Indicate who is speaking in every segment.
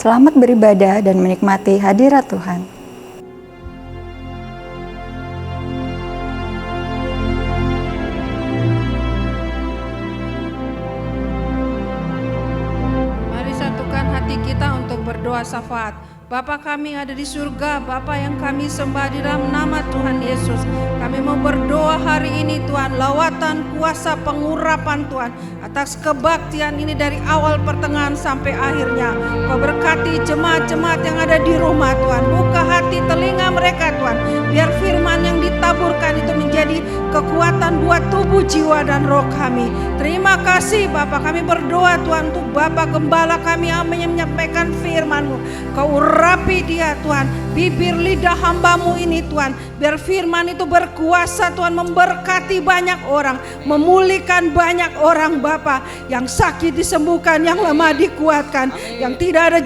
Speaker 1: Selamat beribadah dan menikmati hadirat Tuhan.
Speaker 2: Mari satukan hati kita untuk berdoa syafaat. Bapa kami yang ada di surga, Bapa yang kami sembah di dalam nama Tuhan Yesus. Kami mau berdoa hari ini Tuhan, lawatan kuasa pengurapan Tuhan atas kebaktian ini dari awal pertengahan sampai akhirnya. Kau berkati jemaat-jemaat yang ada di rumah Tuhan. Buka hati telinga mereka Tuhan, biar firman yang ditaburkan itu menjadi kekuatan buat tubuh, jiwa dan roh kami. Terima kasih Bapa, kami berdoa Tuhan untuk Bapak Gembala kami yang menyampaikan firman-Mu. Kau urapi dia Tuhan, bibir lidah hamba-Mu ini Tuhan, biar firman itu berkuasa Tuhan, memberkati banyak orang, memulihkan banyak orang Bapa, yang sakit disembuhkan, yang lemah dikuatkan, yang tidak ada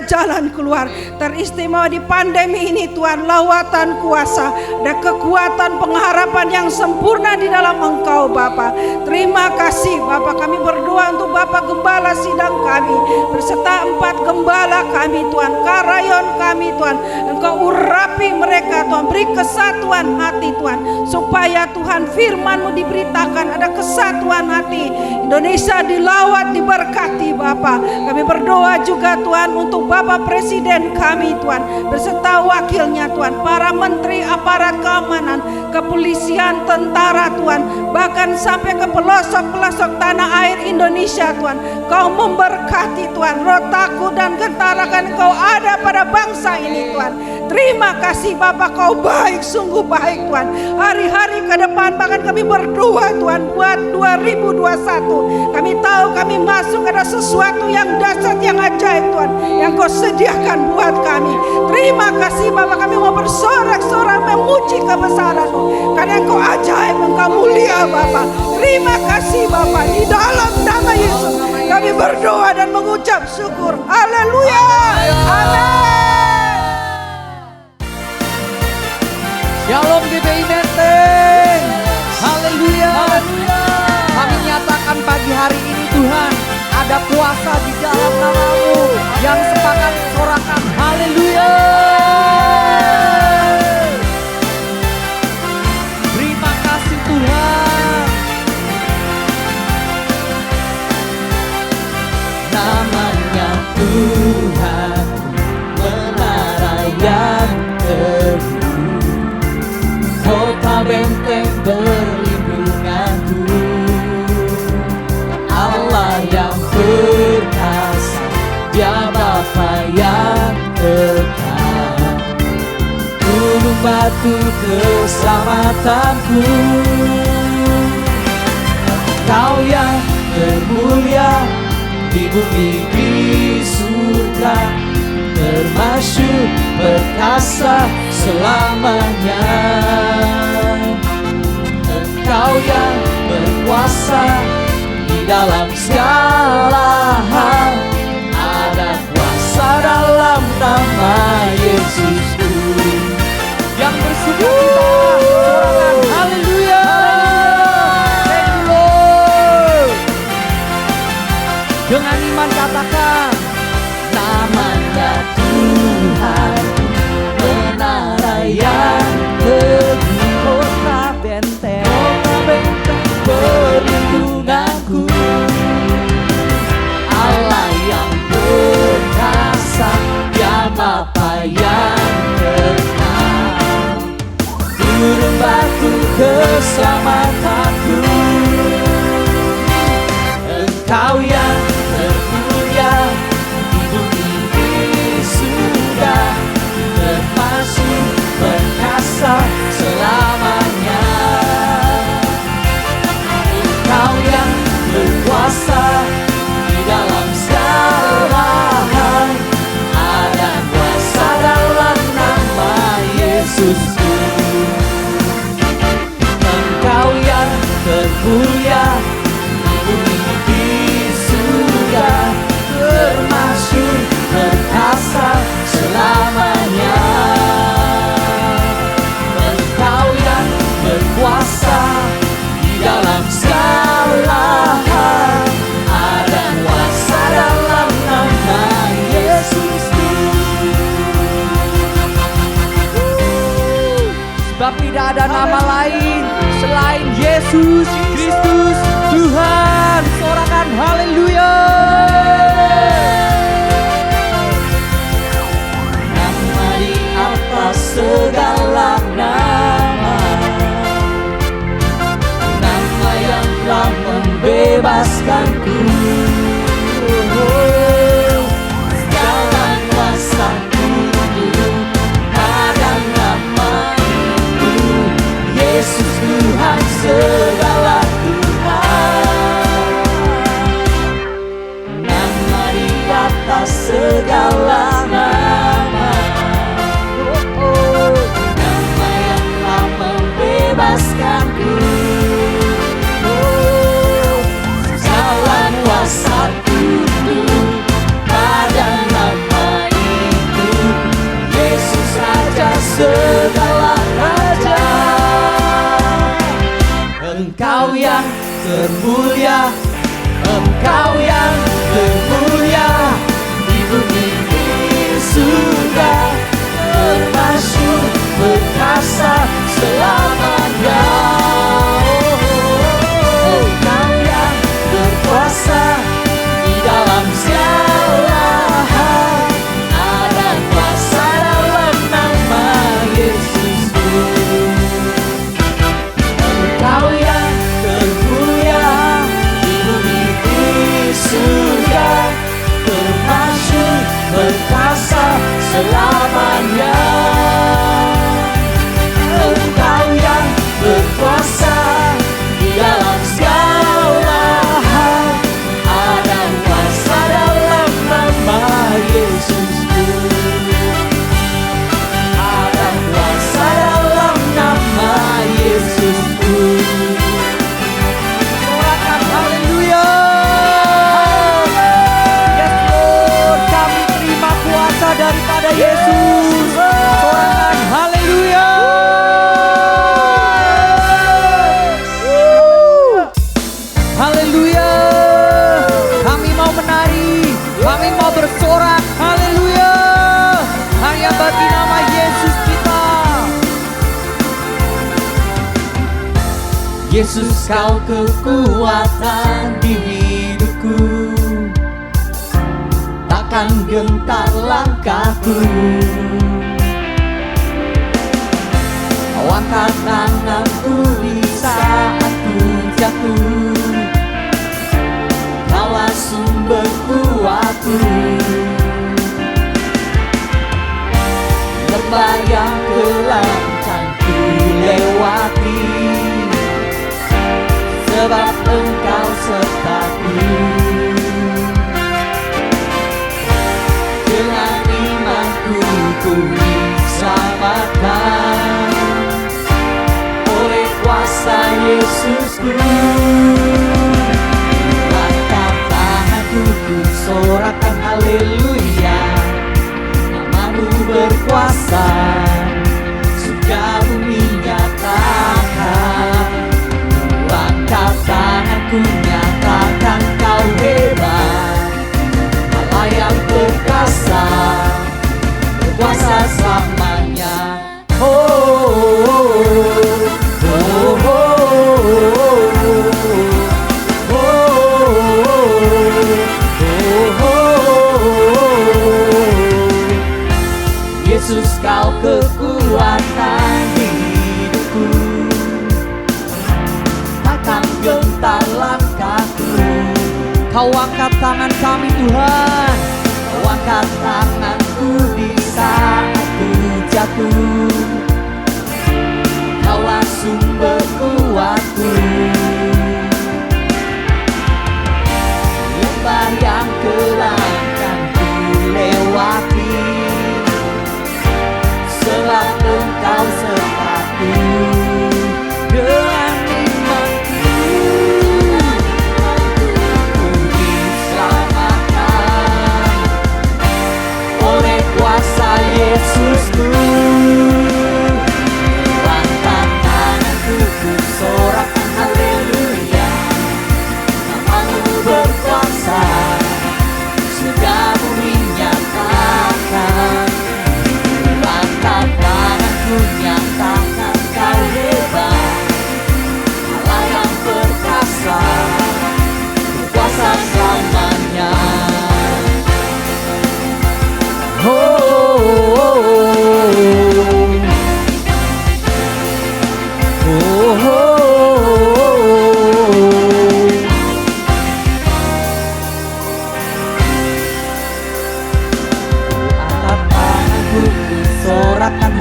Speaker 2: jalan keluar. Teristimewa di pandemi ini Tuhan, lawatan kuasa, ada kekuatan pengharapan yang sempurna di dalam Engkau Bapa. Terima kasih Bapa, kami berdoa untuk Bapak Gembala sidang kami, berserta 4 gembala kami Tuhan, karayon kami Tuhan. Engkau urapi mereka Tuhan, beri kesatuan hati Tuhan, supaya Tuhan firman-Mu diberitakan, ada kesatuan hati. Indonesia dilawat, diberkati Bapa. Kami berdoa juga Tuhan untuk Bapak Presiden kami Tuhan, berserta wakilnya Tuhan, para menteri aparat keamanan, kepolisian, tentara Tuhan, bahkan sampai ke pelosok-pelosok tanah air Indonesia Tuhan. Kau memberkati Tuhan, roh takut dan gentar akan Kau ada pada bangsa ini Tuhan. Terima kasih Bapak, Kau baik, sungguh baik Tuhan. Hari-hari ke depan bahkan kami berdoa Tuhan buat 2021. Kami tahu kami masuk ada sesuatu yang dahsyat, yang ajaib Tuhan, yang Kau sediakan buat kami. Terima kasih Bapak, kami mau bersorak-sorak memuji kebesaran-Mu, karena Engkau ajaib, Engkau mulia Bapak. Terima kasih Bapak, di dalam nama Yesus kami berdoa dan mengucap syukur. Haleluya. Amin.
Speaker 3: Shalom GBI Menteng. Haleluya. Kami nyatakan pagi hari ini Tuhan, ada kuasa di dalam nama-Mu yang sepakat sorakan. Haleluya. Terima kasih Tuhan. Namanya Tuhan, menara yang teguh, kota benteng perlindunganku, Allah yang perkasa, Dia Bapa yang kekal, gunung batu keselamatanku. Kau yang termulia di bumi di surga, termasyur perkasa selamanya. Engkau yang berkuasa di dalam segala hal, ada kuasa dalam nama Yesusku. Yang bersuka cita sorakan haleluya. Thank you Lord. Dengan iman katakan, namanya Tuhan, menara yang teguh, kota benteng perlindunganku, Allah yang perkasa, Dia Bapa yang kekal, gunung batu keselamatanku. Engkau yang termulia di bumi di surga, termasuk perkasa selamanya. Engkau yang berkuasa di dalam segala hal, ada kuasa dalam nama Yesusku. Engkau yang termulia di bumi di surga, termasyur perkasa selamanya. Engkau yang berkuasa di dalam segala hal, ada kuasa dalam nama Yesus. Sebab tidak ada nama lain selain Yesus Kristus Tuhan. Sorakan haleluya. Nama di atas segala nama, nama yang telah membebaskanku. Segala kuasa tunduk pada nama itu, Yesus Tuhan segala Tuhan. Nama di atas segala nama, nama yang telah membebaskanku. Segala kuasa tunduk pada nama itu, Yesus Raja segala raja. Engkau yang termulia, Engkau yang termulia di bumi di surga, termasyhur perkasa selamanya. Engkau yang berkuasa di dalam segala hal, ada kuasa dalam nama Yesusku. Engkau yang termulia di bumi di surga, termasyhur perkasa selamanya. Engkau yang berkuasa di dalam segala hal, ada kuasa dalam nama Yesusku. Ada kuasa dalam nama Yesusku. Sorakan haleluya. Yes Lord, kami terima kuasa daripada Yesus. Sorakan haleluya. Haleluya. Kami mau menari, kami mau bersorak. Haleluya. Hanya bagi nama Yesus kita. Yesus, kau kekuatan di hidupku, takkan gentar langkahku. Kau angkat tanganku di saat ku jatuh, Kaulah sumber kuatku. Lembah yang gelap kan ku lewati, sebab Engkau sertaku. Dengan imanku ku diselamatkan oleh kuasa Yesusku. Angkat tanganku ku sorakan haleluya, namamu berkuasa, sudah bumi nyatakan. Angkat tanganku nyatakan kau hebat, Allah yang perkasa, berkuasa selamanya. Oh, oh, oh, oh, Yesus, kau kekuatan hidupku, takkan gentar langkahku. Kau angkat tangan kami Tuhan, Kau angkat tanganku di saat ku jatuh. Kaulah sumber kuatku. Lembah yang gelap kan ku lewati, sebab Engkau sertaku. Dengan imanku ku diselamatkan oleh kuasa Yesus.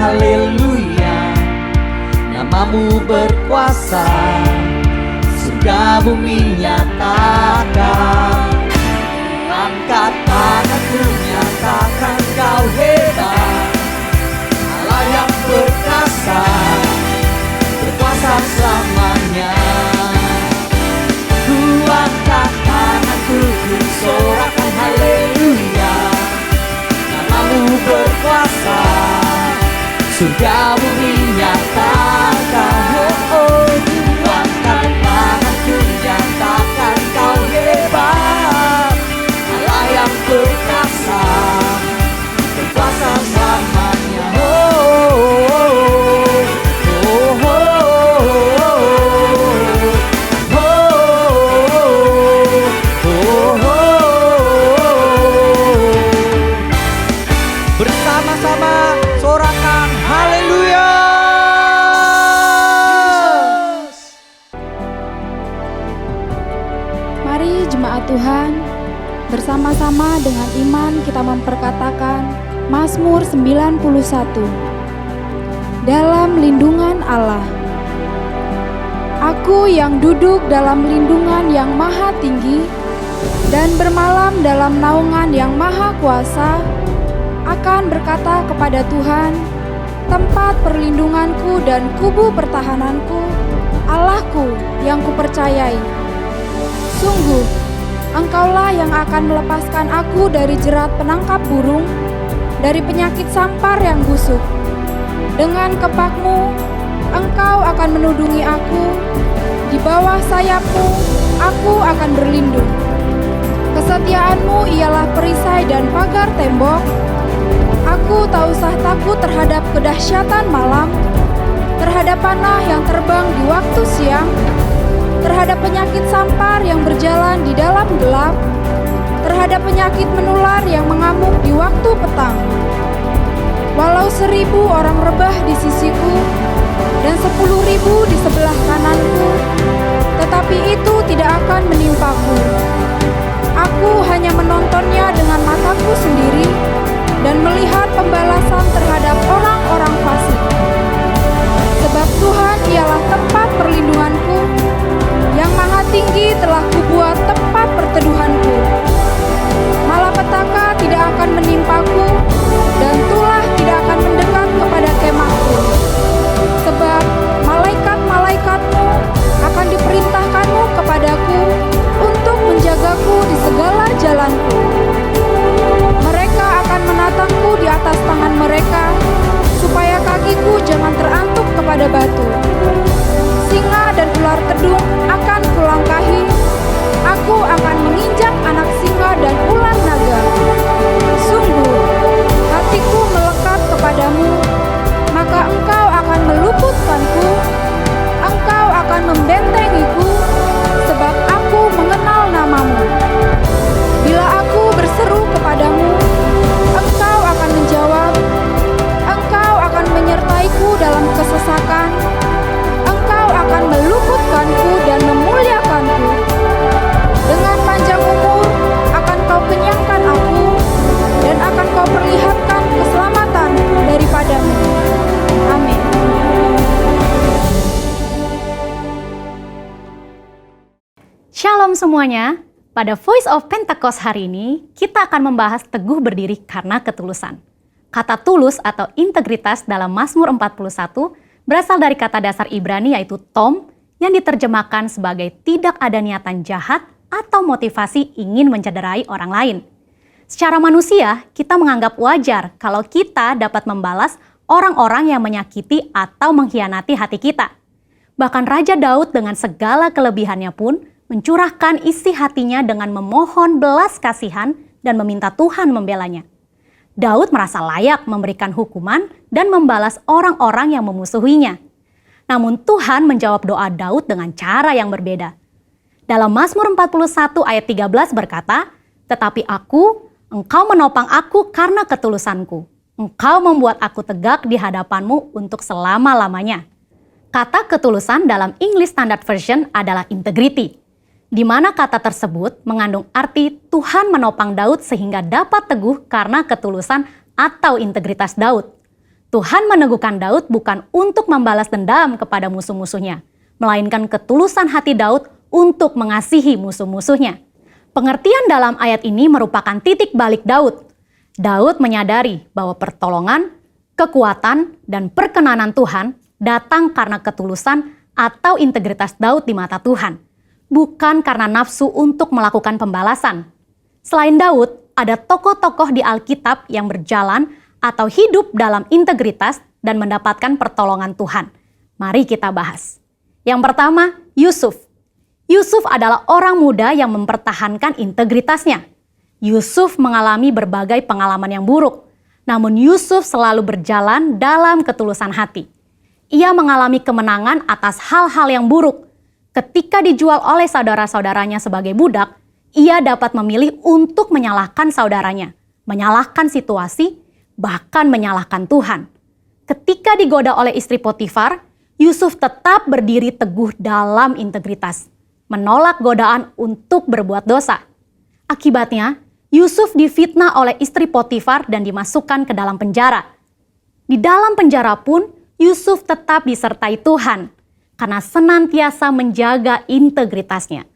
Speaker 3: haleluya. Namamu berkuasa, surga bumi nyatakan. Angkat tanganku, nyatakan kau hebat, Allah yang perkasa, berkuasa selamanya. Ku angkat tanganku, ku sorakan haleluya. Namamu berkuasa, surga bumi nyatakan. Oh, ku angkat tanganku, nyatakan kau hebat, Allah yang perkasa, berkuasa selamanya. Bersama-sama sorakan haleluya.
Speaker 4: Mari jemaat Tuhan, bersama-sama dengan iman kita memperkatakan Mazmur 91. Dalam lindungan Allah. Aku yang duduk dalam lindungan yang maha tinggi dan bermalam dalam naungan yang maha kuasa, akan berkata kepada Tuhan, tempat perlindunganku dan kubu pertahananku, Allahku yang kupercayai. Sungguh, Engkaulah yang akan melepaskan aku dari jerat penangkap burung, dari penyakit sampar yang busuk. Dengan kepakmu, Engkau akan menudungi aku, di bawah sayapmu, aku akan berlindung. Kesetiaanmu ialah perisai dan pagar tembok. Aku tak usah takut terhadap kedahsyatan malam, terhadap panah yang terbang di waktu siang, terhadap penyakit sampar yang berjalan di dalam gelap, terhadap penyakit menular yang mengamuk di waktu petang. Walau 1000 orang rebah di sisiku dan 10.000 di sebelah kananku, tetapi itu tidak akan menimpaku. Aku hanya menontonnya dengan mataku sendiri dan melihat pembalasan terhadap orang-orang fasik. Sebab Tuhan ialah tempat perlindunganku, yang maha tinggi telah kubuat tempat perteduhanku. Malapetaka tidak akan menimpaku, dan tulah tidak akan mendekat kepada kemahku. Sebab malaikat-malaikatmu akan diperintahkanmu kepadaku untuk menjagaku di segala jalanku. Mereka akan menatangku di atas tangan mereka, supaya kakiku jangan terantuk kepada batu. Singa dan ular kedung akan kulangkahi, aku akan menginjak anak singa dan ular naga. Sungguh, hatiku melekat kepadamu, maka engkau akan meluputkanku, engkau akan membentengiku, sebab aku mengenal namamu. Bila aku berseru kepadamu, engkau akan menjawab, engkau akan menyertaiku dalam kesesakan, engkau akan meluputkanku dan memuliakanku. Dengan panjang umur akan kau kenyangkan aku, dan akan kau perlihatkan keselamatan daripadamu. Amin.
Speaker 5: Shalom semuanya. Pada Voice of Pentecost hari ini, kita akan membahas teguh berdiri karena ketulusan. Kata tulus atau integritas dalam Mazmur 41 berasal dari kata dasar Ibrani yaitu tom, yang diterjemahkan sebagai tidak ada niatan jahat atau motivasi ingin mencederai orang lain. Secara manusia, kita menganggap wajar kalau kita dapat membalas orang-orang yang menyakiti atau mengkhianati hati kita. Bahkan Raja Daud dengan segala kelebihannya pun mencurahkan isi hatinya dengan memohon belas kasihan dan meminta Tuhan membelanya. Daud merasa layak memberikan hukuman dan membalas orang-orang yang memusuhinya. Namun Tuhan menjawab doa Daud dengan cara yang berbeda. Dalam Mazmur 41 ayat 13 berkata, "Tetapi aku, Engkau menopang aku karena ketulusanku. Engkau membuat aku tegak di hadapanmu untuk selama-lamanya." Kata ketulusan dalam English Standard Version adalah integrity, di mana kata tersebut mengandung arti Tuhan menopang Daud sehingga dapat teguh karena ketulusan atau integritas Daud. Tuhan meneguhkan Daud bukan untuk membalas dendam kepada musuh-musuhnya, melainkan ketulusan hati Daud untuk mengasihi musuh-musuhnya. Pengertian dalam ayat ini merupakan titik balik Daud. Daud menyadari bahwa pertolongan, kekuatan, dan perkenanan Tuhan datang karena ketulusan atau integritas Daud di mata Tuhan, bukan karena nafsu untuk melakukan pembalasan. Selain Daud, ada tokoh-tokoh di Alkitab yang berjalan atau hidup dalam integritas dan mendapatkan pertolongan Tuhan. Mari kita bahas. Yang pertama, Yusuf. Yusuf adalah orang muda yang mempertahankan integritasnya. Yusuf mengalami berbagai pengalaman yang buruk, namun Yusuf selalu berjalan dalam ketulusan hati. Ia mengalami kemenangan atas hal-hal yang buruk. Ketika dijual oleh saudara-saudaranya sebagai budak, ia dapat memilih untuk menyalahkan saudaranya, menyalahkan situasi, bahkan menyalahkan Tuhan. Ketika digoda oleh istri Potifar, Yusuf tetap berdiri teguh dalam integritas, menolak godaan untuk berbuat dosa. Akibatnya, Yusuf difitnah oleh istri Potifar dan dimasukkan ke dalam penjara. Di dalam penjara pun, Yusuf tetap disertai Tuhan karena senantiasa menjaga integritasnya.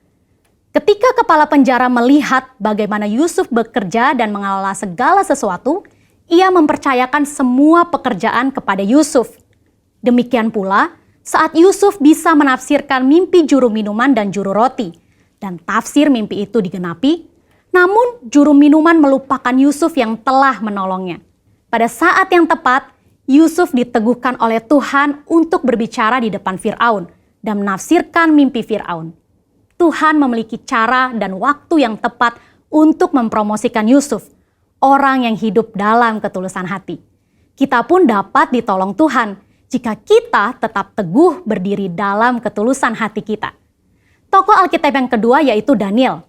Speaker 5: Ketika kepala penjara melihat bagaimana Yusuf bekerja dan mengelola segala sesuatu, ia mempercayakan semua pekerjaan kepada Yusuf. Demikian pula saat Yusuf bisa menafsirkan mimpi juru minuman dan juru roti, dan tafsir mimpi itu digenapi, namun juru minuman melupakan Yusuf yang telah menolongnya. Pada saat yang tepat, Yusuf diteguhkan oleh Tuhan untuk berbicara di depan Firaun dan menafsirkan mimpi Firaun. Tuhan memiliki cara dan waktu yang tepat untuk mempromosikan Yusuf, orang yang hidup dalam ketulusan hati. Kita pun dapat ditolong Tuhan jika kita tetap teguh berdiri dalam ketulusan hati kita. Tokoh Alkitab yang kedua yaitu Daniel.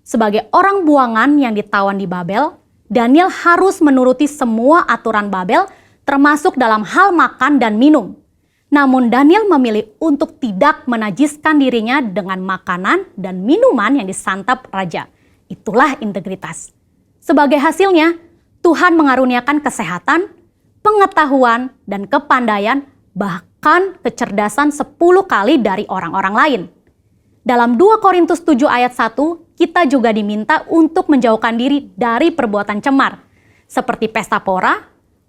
Speaker 5: Sebagai orang buangan yang ditawan di Babel, Daniel harus menuruti semua aturan Babel termasuk dalam hal makan dan minum. Namun Daniel memilih untuk tidak menajiskan dirinya dengan makanan dan minuman yang disantap raja. Itulah integritas. Sebagai hasilnya, Tuhan mengaruniakan kesehatan, pengetahuan, dan kepandaian, bahkan kecerdasan 10 kali dari orang-orang lain. Dalam 2 Korintus 7 ayat 1, kita juga diminta untuk menjauhkan diri dari perbuatan cemar, seperti pesta pora,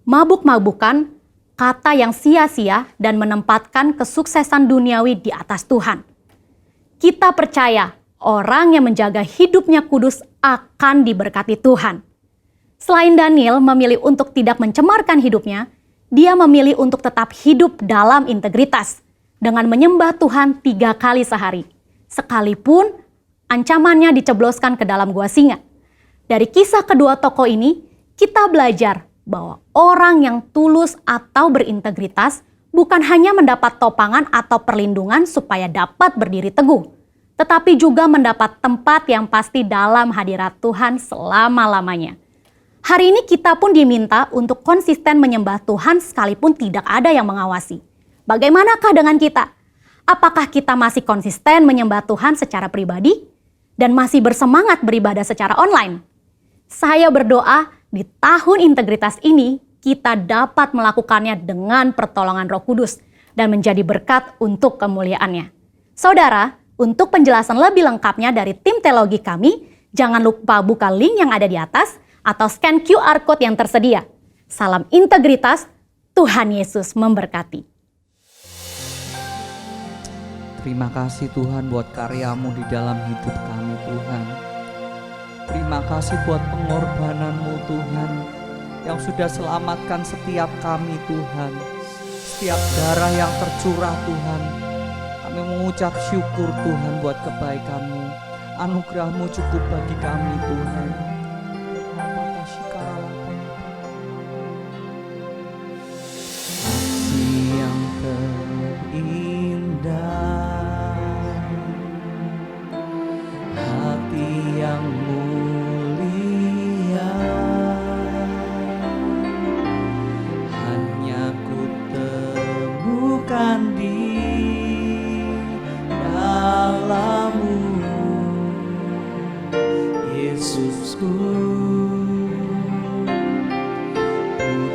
Speaker 5: mabuk-mabukan, kata yang sia-sia, dan menempatkan kesuksesan duniawi di atas Tuhan. Kita percaya orang yang menjaga hidupnya kudus akan diberkati Tuhan. Selain Daniel memilih untuk tidak mencemarkan hidupnya, dia memilih untuk tetap hidup dalam integritas dengan menyembah Tuhan 3 kali sehari, sekalipun ancamannya dicebloskan ke dalam gua singa. Dari kisah kedua tokoh ini, kita belajar bahwa orang yang tulus atau berintegritas bukan hanya mendapat topangan atau perlindungan supaya dapat berdiri teguh, tetapi juga mendapat tempat yang pasti dalam hadirat Tuhan selama-lamanya. Hari ini kita pun diminta untuk konsisten menyembah Tuhan sekalipun tidak ada yang mengawasi. Bagaimanakah dengan kita? Apakah kita masih konsisten menyembah Tuhan secara pribadi dan masih bersemangat beribadah secara online? Saya berdoa di tahun integritas ini kita dapat melakukannya dengan pertolongan Roh Kudus dan menjadi berkat untuk kemuliaannya. Saudara, untuk penjelasan lebih lengkapnya dari tim teologi kami, jangan lupa buka link yang ada di atas atau scan QR Code yang tersedia. Salam integritas, Tuhan Yesus memberkati.
Speaker 3: Terima kasih Tuhan buat karya-Mu di dalam hidup kami Tuhan. Terima kasih buat pengorbanan-Mu Tuhan yang sudah selamatkan setiap kami Tuhan. Setiap darah yang tercurah Tuhan, kami mengucap syukur Tuhan buat kebaikan-Mu. Anugerah-Mu cukup bagi kami Tuhan. Kasih yang terindah, hati yang mulia, hanya ku temukan di dalam-Mu, Yesusku.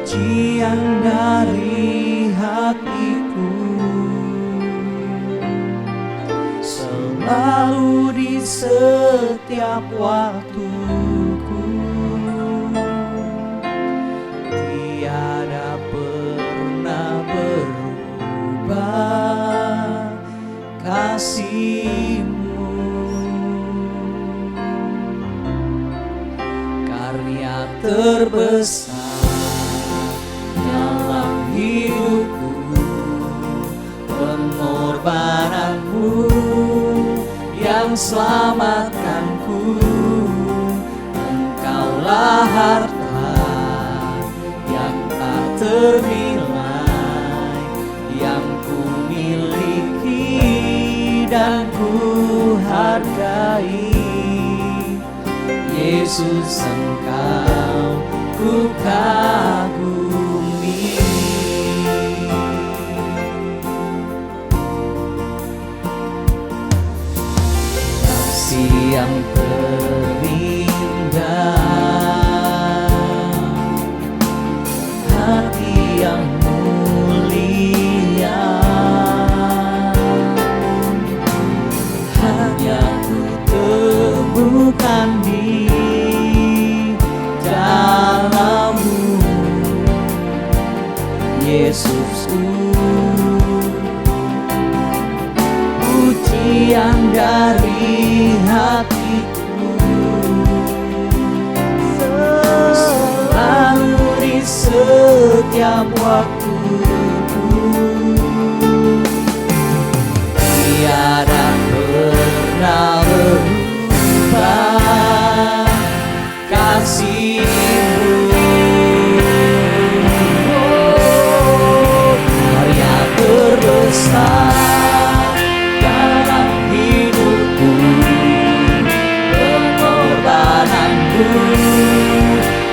Speaker 3: Pujian dari hatiku, selalu di setiap waktuku, tiada pernah berubah kasih-Mu. Karya terbesar dalam hidupku, pengorbananmu yang selamatkanku. Engkaulah harta yang tak ternilai, yang ku miliki dan ku hargai. Yesus, Engkau ku kagumi. Kasih yang terindah, hati yang mulia, hanya ku temukan di dalam-Mu, Yesusku. Pujian dari hatiku, selalu di setiap waktuku, tiada pernah berubah kasih-Mu. Karya terbesar dalam hidupku, pengorbananmu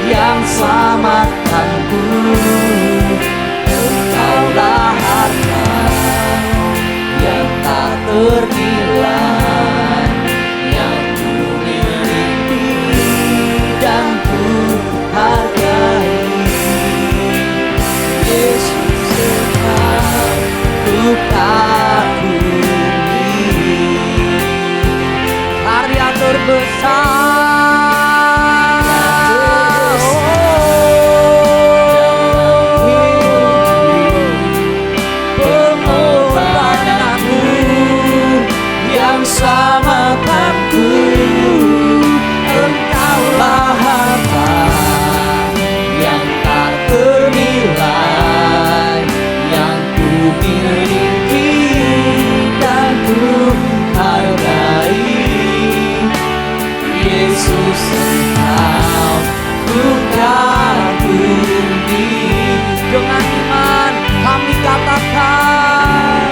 Speaker 3: yang selamatkanku. Engkaulah harta yang tak ternilai, yang ku miliki dan ku hargai. Yesus, Engkau ku kagumi. Karya terbesar, pengorbananmu yang selamatkanku. Engkaulah harta yang tak ternilai, yang ku miliki dan ku hargai. Yesus, Engkau ku kagumi. Dengan iman kami katakan,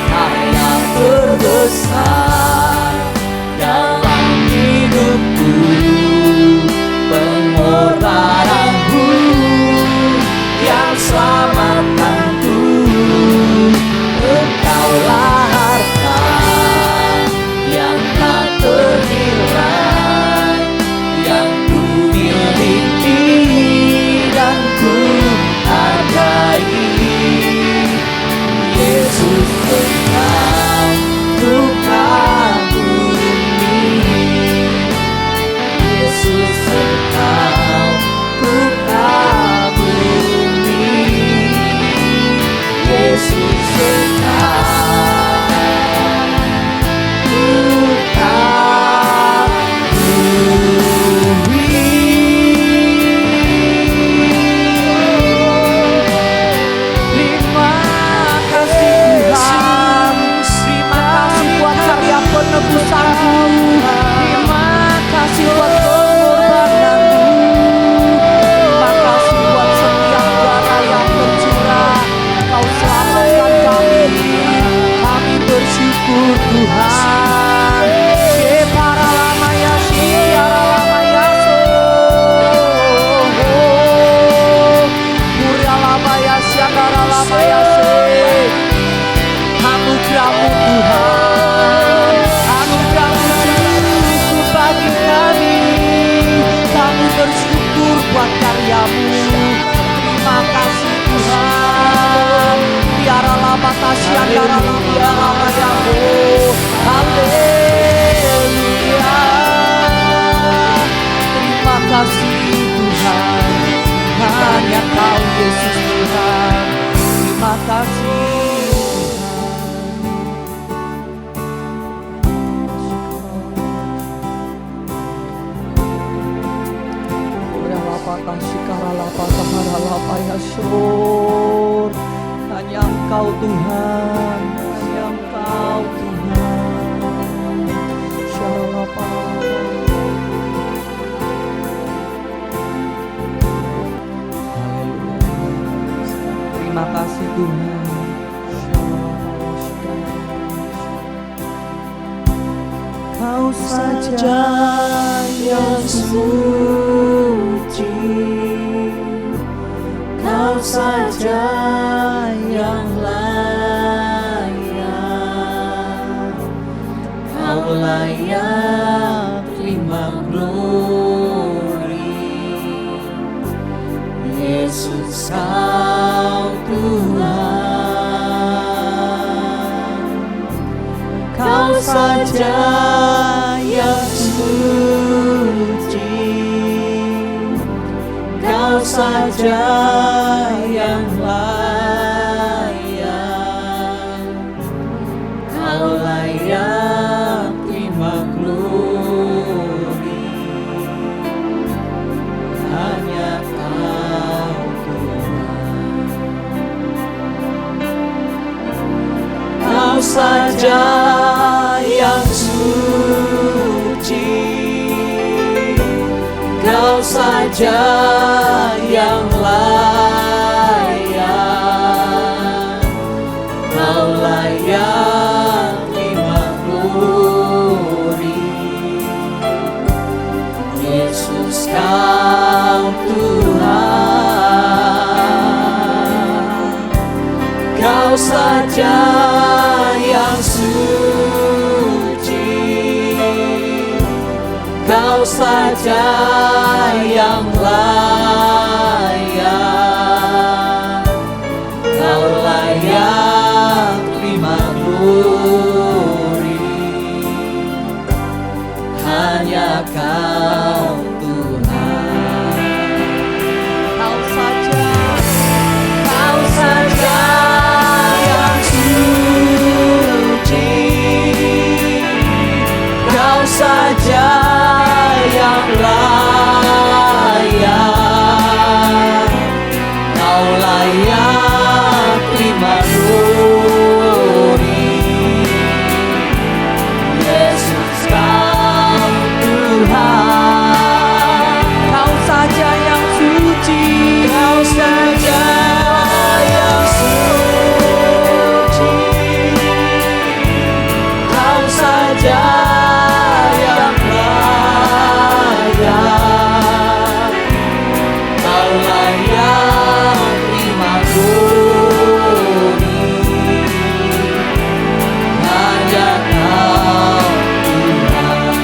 Speaker 3: karya terbesar dalam hidupku, pengorbananmu yang selamatkanku. Engkaulah harta yang tak ternilai, yang ku miliki dan ku hargai. Yesus, Engkau ku kagumi. Yesus, Engkau ku kagumi. Yesus, Engkau ku kagumi. Terima kasih Tuhan, terima kasih buat karya penebusan-Mu, terima kasih buat pengorbanan-Mu, terima kasih buat setiap darah yang tercurah. Kau selamatkan kami bersyukur Tuhan. Para lamaya siara lamaya so, Muria lamaya siara lamaya se. Anugerah-Mu Tuhan, anugerah-Mu cukup bagi kami. Kami bersyukur buat karya-Mu. Terima kasih Tuhan. Haleluya. Terima kasih Tuhan, hanya Kau Yesus Tuhan. Terima kasih Tuhan. Hanya Engkau Tuhan, hanya Engkau Tuhan. Terima kasih Tuhan. Kau saja yang suci, Kau saja yang layak, Kau layak terima glory. Yesus Kau Tuhan, Kau saja yang suci, Kau saja yang layak, Kau layak terima glory. Hanya Kau Tuhan, Kau saja yang suci, Kau saja yang layak, Kau layak terima glory. Yesus Kau Tuhan, Kau saja yang suci, Kau saja yang layak, Kau layak terima glory. Hanya Kau Tuhan, Kau saja yang suci, Kau saja yang layak, Kau layak terima glory. Yesus Kau Tuhan, Kau saja yang suci, Kau saja yang suci, Kau saja yang layak, Kau layak terima glory. Hanya Kau Tuhan.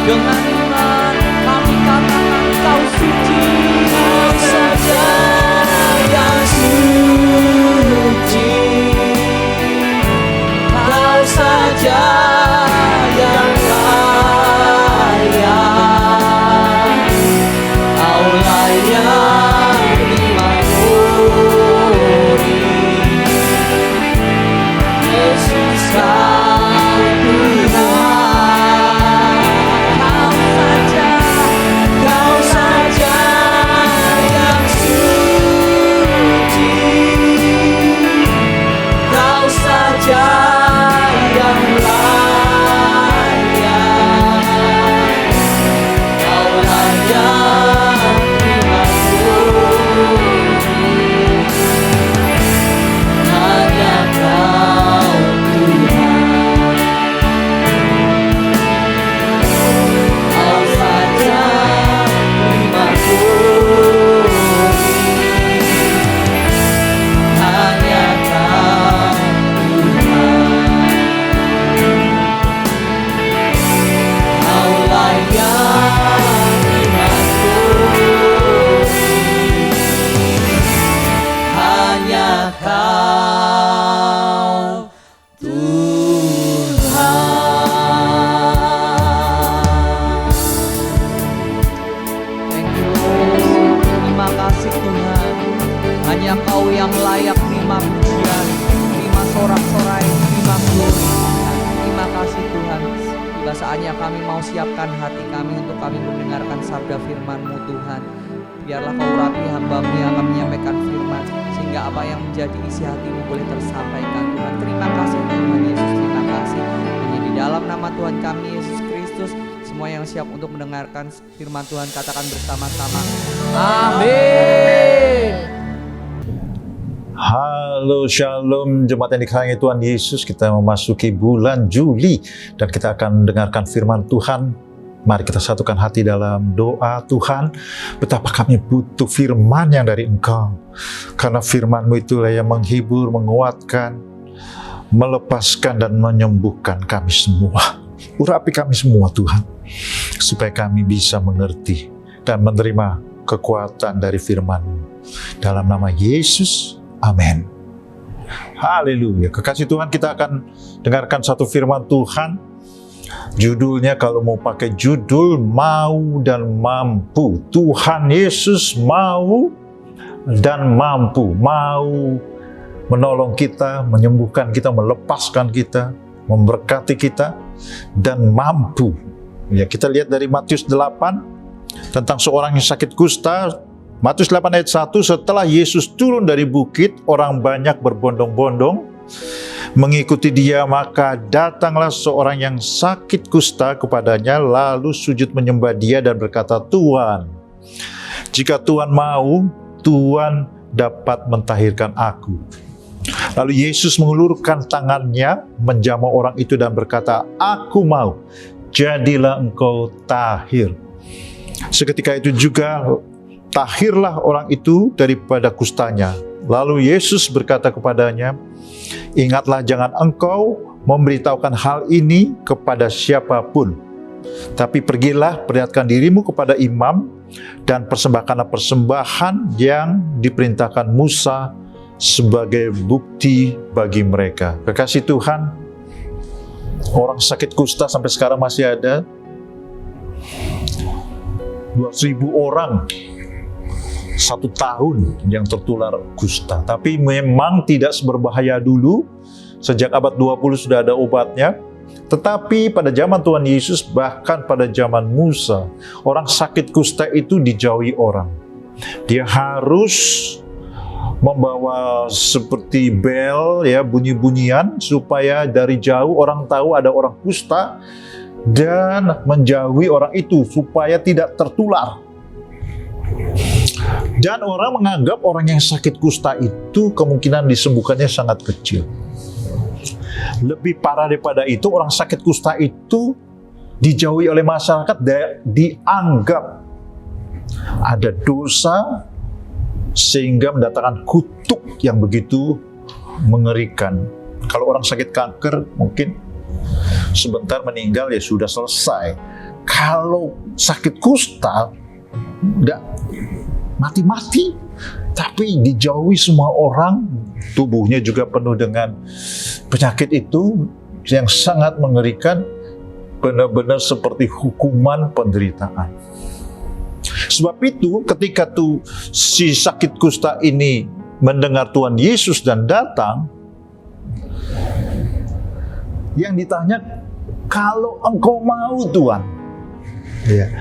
Speaker 3: Dengan iman kami katakan Kau suci, Kau saja yang suci, Kau saja yang layak, Kau layak terima glory. Yesus Kau Tuhan, Kau saja yang suci, Kau saja yang layak, Kau layak terima glory. Hanya Kau Tuhan, Kau saja terima glory. Hanya Kau Tuhan, Kau layak terima glory. Hanya Kau Tuhan. yang layak terima pujian, terima sorak-sorai, terima glory. Terima kasih Tuhan. Tiba saatnya kami mau siapkan hati kami untuk kami mendengarkan sabda firman-Mu Tuhan. Biarlah Kau urapi hamba-Mu yang akan menyampaikan firman, sehingga apa yang menjadi isi hati-Mu boleh tersampaikan Tuhan. Terima kasih Tuhan Yesus, terima kasih. Hanya di dalam nama Tuhan kami Yesus Kristus, semua yang siap untuk mendengarkan firman Tuhan katakan bersama-sama, amin.
Speaker 6: Halo, shalom jemaat yang dikasihi Tuhan Yesus. Kita memasuki bulan Juli dan kita akan mendengarkan firman Tuhan. Mari kita satukan hati dalam doa. Tuhan, betapa kami butuh firman yang dari Engkau. Karena firman-Mu itulah yang menghibur, menguatkan, melepaskan dan menyembuhkan kami semua. Urapi kami semua Tuhan, supaya kami bisa mengerti dan menerima kekuatan dari firman-Mu. Dalam nama Yesus, amin. Haleluya. Kekasih Tuhan, kita akan dengarkan satu firman Tuhan. Judulnya, kalau mau pakai judul, mau dan mampu. Tuhan Yesus mau dan mampu. Mau menolong kita, menyembuhkan kita, melepaskan kita, memberkati kita, dan mampu. Ya, kita lihat dari Matius 8 tentang seorang yang sakit kusta. Matius 8 ayat 1, setelah Yesus turun dari bukit, orang banyak berbondong-bondong mengikuti dia, maka datanglah seorang yang sakit kusta kepadanya, lalu sujud menyembah dia dan berkata, Tuhan, jika Tuhan mau, Tuhan dapat mentahirkan aku. Lalu Yesus mengulurkan tangannya, menjamah orang itu dan berkata, aku mau, jadilah engkau tahir. Seketika itu juga tahirlah orang itu daripada kustanya. Lalu Yesus berkata kepadanya, ingatlah, jangan engkau memberitahukan hal ini kepada siapapun, tapi pergilah, perlihatkan dirimu kepada imam, dan persembahkanlah persembahan yang diperintahkan Musa sebagai bukti bagi mereka. Kekasih Tuhan, orang sakit kusta sampai sekarang masih ada 2.000 orang 1 tahun yang tertular kusta. Tapi memang tidak seberbahaya dulu. Sejak abad 20 sudah ada obatnya. Tetapi pada zaman Tuhan Yesus, bahkan pada zaman Musa, orang sakit kusta itu dijauhi orang. Dia harus membawa seperti bel, ya, bunyi-bunyian, supaya dari jauh orang tahu ada orang kusta, dan menjauhi orang itu supaya tidak tertular. Dan orang menganggap orang yang sakit kusta itu kemungkinan disembuhkannya sangat kecil. Lebih parah daripada itu, orang sakit kusta itu dijauhi oleh masyarakat, dianggap ada dosa, sehingga mendatangkan kutuk yang begitu mengerikan. Kalau orang sakit kanker, mungkin sebentar meninggal, ya sudah selesai. Kalau sakit kusta, enggak mati-mati, tapi dijauhi semua orang. Tubuhnya juga penuh dengan penyakit itu yang sangat mengerikan, benar-benar seperti hukuman penderitaan. Sebab itu ketika si sakit kusta ini mendengar Tuhan Yesus dan datang, yang ditanya, kalau engkau mau Tuhan, ya,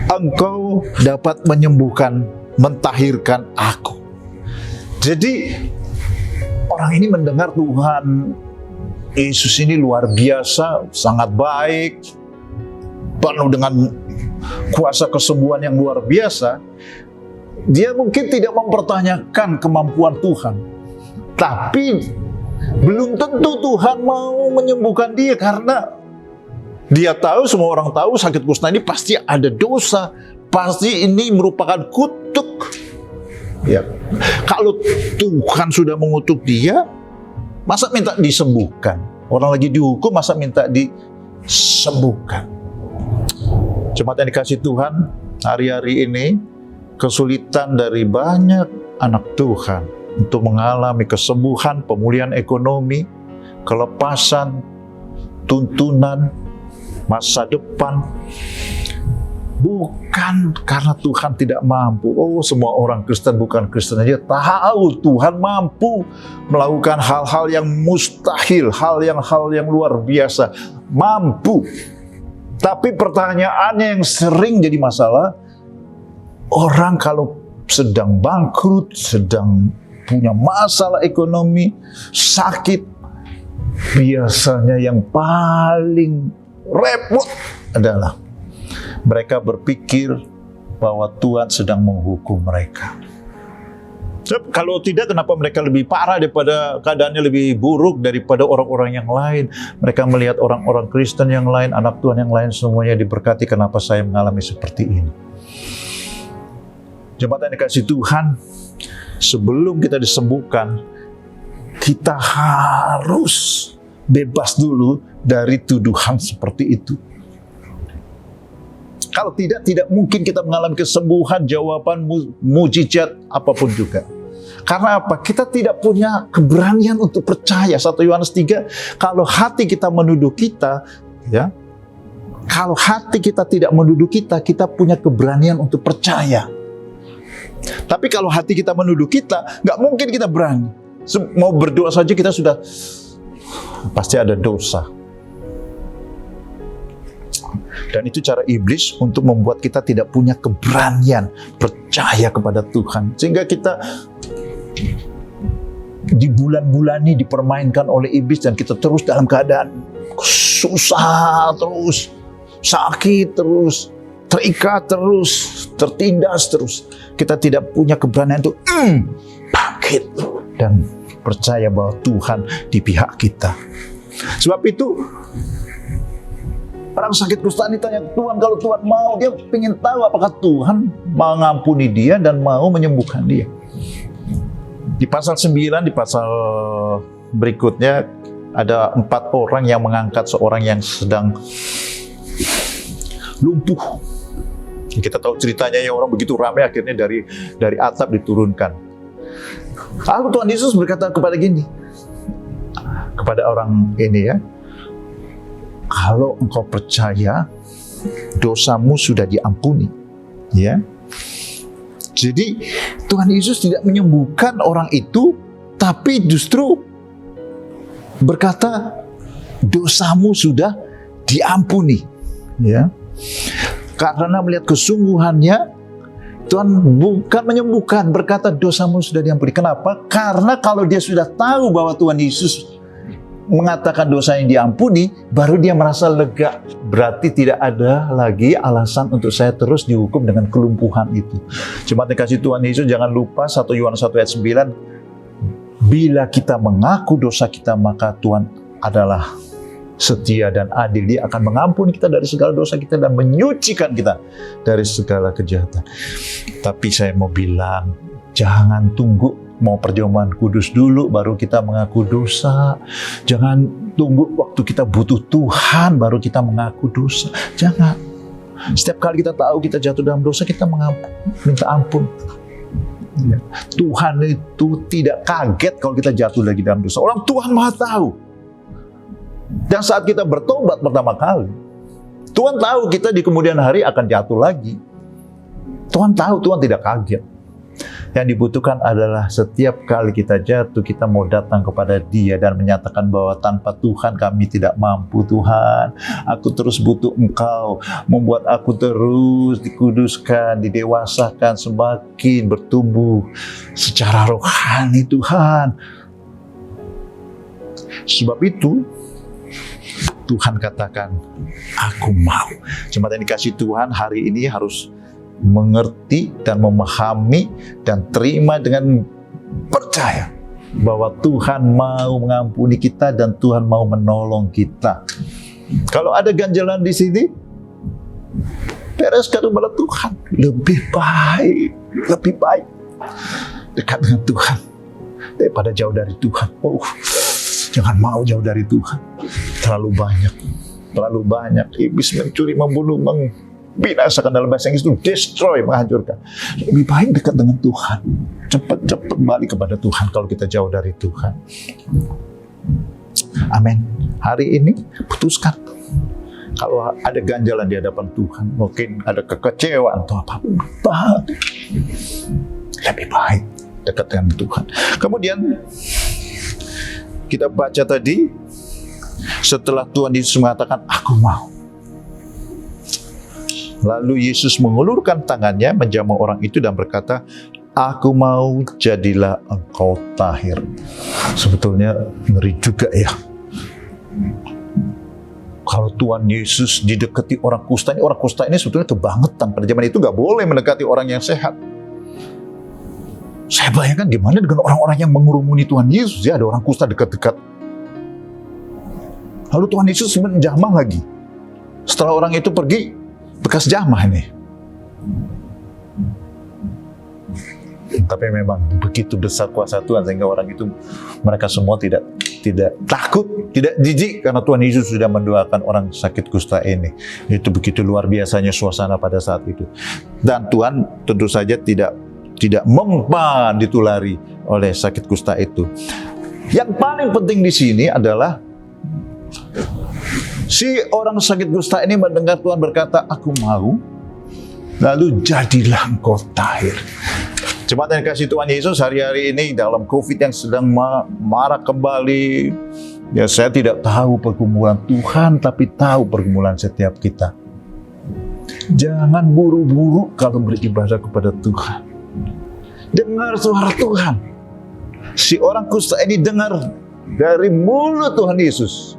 Speaker 6: engkau dapat menyembuhkan, mentahirkan aku. Jadi orang ini mendengar Tuhan Yesus ini luar biasa, sangat baik, penuh dengan kuasa kesembuhan yang luar biasa. Dia mungkin tidak mempertanyakan kemampuan Tuhan, tapi belum tentu Tuhan mau menyembuhkan dia, karena dia tahu, semua orang tahu sakit kusta ini pasti ada dosa, pasti ini merupakan kutuk. Ya, kalau Tuhan sudah mengutuk dia, masa minta disembuhkan? Orang lagi dihukum, masa minta disembuhkan? Jemaat yang dikasihi Tuhan, hari-hari ini kesulitan dari banyak anak Tuhan untuk mengalami kesembuhan, pemulihan ekonomi, kelepasan, tuntunan, masa depan. Bukan karena Tuhan tidak mampu. Oh, semua orang Kristen bukan Kristen aja tahu Tuhan mampu melakukan hal-hal yang mustahil, hal yang luar biasa, mampu. Tapi pertanyaannya yang sering jadi masalah, orang kalau sedang bangkrut, sedang punya masalah ekonomi, sakit, biasanya yang paling repot adalah mereka berpikir bahwa Tuhan sedang menghukum mereka. Kalau tidak, kenapa mereka lebih parah daripada keadaannya lebih buruk daripada orang-orang yang lain? Mereka melihat orang-orang Kristen yang lain, anak Tuhan yang lain semuanya diberkati. Kenapa saya mengalami seperti ini? Jemaat yang dikasihi Tuhan, sebelum kita disembuhkan, kita harus bebas dulu dari tuduhan seperti itu. Kalau tidak mungkin kita mengalami kesembuhan, jawaban, mujizat, apapun juga. Karena apa? Kita tidak punya keberanian untuk percaya. 1 Yohanes 3, kalau hati kita menuduh kita, ya, kalau hati kita tidak menuduh kita, kita punya keberanian untuk percaya. Tapi kalau hati kita menuduh kita, nggak mungkin kita berani. Mau berdoa saja kita sudah pasti ada dosa. Dan itu cara iblis untuk membuat kita tidak punya keberanian percaya kepada Tuhan. Sehingga kita di bulan-bulan ini dipermainkan oleh iblis dan kita terus dalam keadaan susah terus, sakit terus, terikat terus, tertindas terus. Kita tidak punya keberanian untuk bangkit dan percaya bahwa Tuhan di pihak kita. Sebab itu orang sakit kusta ini tanya Tuhan, kalau Tuhan mau, dia ingin tahu apakah Tuhan mengampuni dia dan mau menyembuhkan dia. Di pasal 9, di pasal berikutnya, ada 4 orang yang mengangkat seorang yang sedang lumpuh. Kita tahu ceritanya, ya, orang begitu ramai akhirnya dari atap diturunkan. Lalu Tuhan Yesus berkata kepada orang ini, ya, kalau engkau percaya, dosamu sudah diampuni. Ya. Jadi Tuhan Yesus tidak menyembuhkan orang itu, tapi justru berkata, dosamu sudah diampuni. Ya. Karena melihat kesungguhannya, Tuhan bukan menyembuhkan, berkata dosamu sudah diampuni. Kenapa? Karena kalau dia sudah tahu bahwa Tuhan Yesus mengatakan dosa yang diampuni, baru dia merasa lega. Berarti tidak ada lagi alasan untuk saya terus dihukum dengan kelumpuhan itu. Jemaat yang kasih Tuhan Yesus, jangan lupa 1 Yohanes 1 ayat 9, bila kita mengaku dosa kita, maka Tuhan adalah setia dan adil. Dia akan mengampuni kita dari segala dosa kita dan menyucikan kita dari segala kejahatan. Tapi saya mau bilang, jangan tunggu mau perjamuan kudus dulu baru kita mengaku dosa. Jangan tunggu waktu kita butuh Tuhan baru kita mengaku dosa. Jangan. Setiap kali kita tahu kita jatuh dalam dosa, kita minta ampun. Ya. Tuhan itu tidak kaget kalau kita jatuh lagi dalam dosa. Orang Tuhan Maha tahu. Dan saat kita bertobat pertama kali, Tuhan tahu kita di kemudian hari akan jatuh lagi. Tuhan tahu, Tuhan tidak kaget. Yang dibutuhkan adalah setiap kali kita jatuh, kita mau datang kepada Dia dan menyatakan bahwa tanpa Tuhan kami tidak mampu. Tuhan, aku terus butuh Engkau, membuat aku terus dikuduskan, didewasakan, semakin bertumbuh secara rohani Tuhan. Sebab itu, Tuhan katakan, aku mau. Jemaat yang dikasihi Tuhan, hari ini harus mengerti dan memahami dan terima dengan percaya bahwa Tuhan mau mengampuni kita dan Tuhan mau menolong kita. Kalau ada ganjalan di sini, bereskan kepada Tuhan. Lebih baik dekat dengan Tuhan daripada jauh dari Tuhan. Jangan mau jauh dari Tuhan. Terlalu banyak iblis mencuri, membunuh, membinasakan. Dalam bahasa Inggris itu destroy, menghancurkan. Lebih baik dekat dengan Tuhan. Cepat balik kepada Tuhan kalau kita jauh dari Tuhan. Amin. Hari ini putuskan. Kalau ada ganjalan di hadapan Tuhan, mungkin ada kekecewaan atau apapun, lebih baik dekat dengan Tuhan. Kemudian kita baca tadi, setelah Tuhan Yesus mengatakan, aku mau. Lalu Yesus mengulurkan tangannya menjamah orang itu dan berkata, aku mau, jadilah engkau tahir. Sebetulnya ngeri juga ya. Kalau Tuhan Yesus didekati orang kusta ini sebetulnya kebangetan. Pada zaman itu gak boleh mendekati orang yang sehat. Saya bayangkan gimana dengan orang-orang yang mengurumuni Tuhan Yesus. Ya, ada orang kusta dekat-dekat. Lalu Tuhan Yesus menjamah lagi. Setelah orang itu pergi, bekas jamah ini. Tapi memang begitu besar kuasa Tuhan sehingga orang itu, mereka semua tidak takut, tidak jijik karena Tuhan Yesus sudah mendoakan orang sakit kusta ini. Itu begitu luar biasanya suasana pada saat itu. Dan Tuhan tentu saja tidak mempan ditulari oleh sakit kusta itu. Yang paling penting di sini adalah si orang sakit kusta ini mendengar Tuhan berkata, aku mau, lalu jadilah engkau tahir. Jemaat yang dikasihi Tuhan Yesus, hari-hari ini dalam COVID yang sedang marak kembali, ya saya tidak tahu pergumulan Tuhan, tapi tahu pergumulan setiap kita. Jangan buru-buru kalau beribadah kepada Tuhan. Dengar suara Tuhan. Si orang kusta ini dengar dari mulut Tuhan Yesus,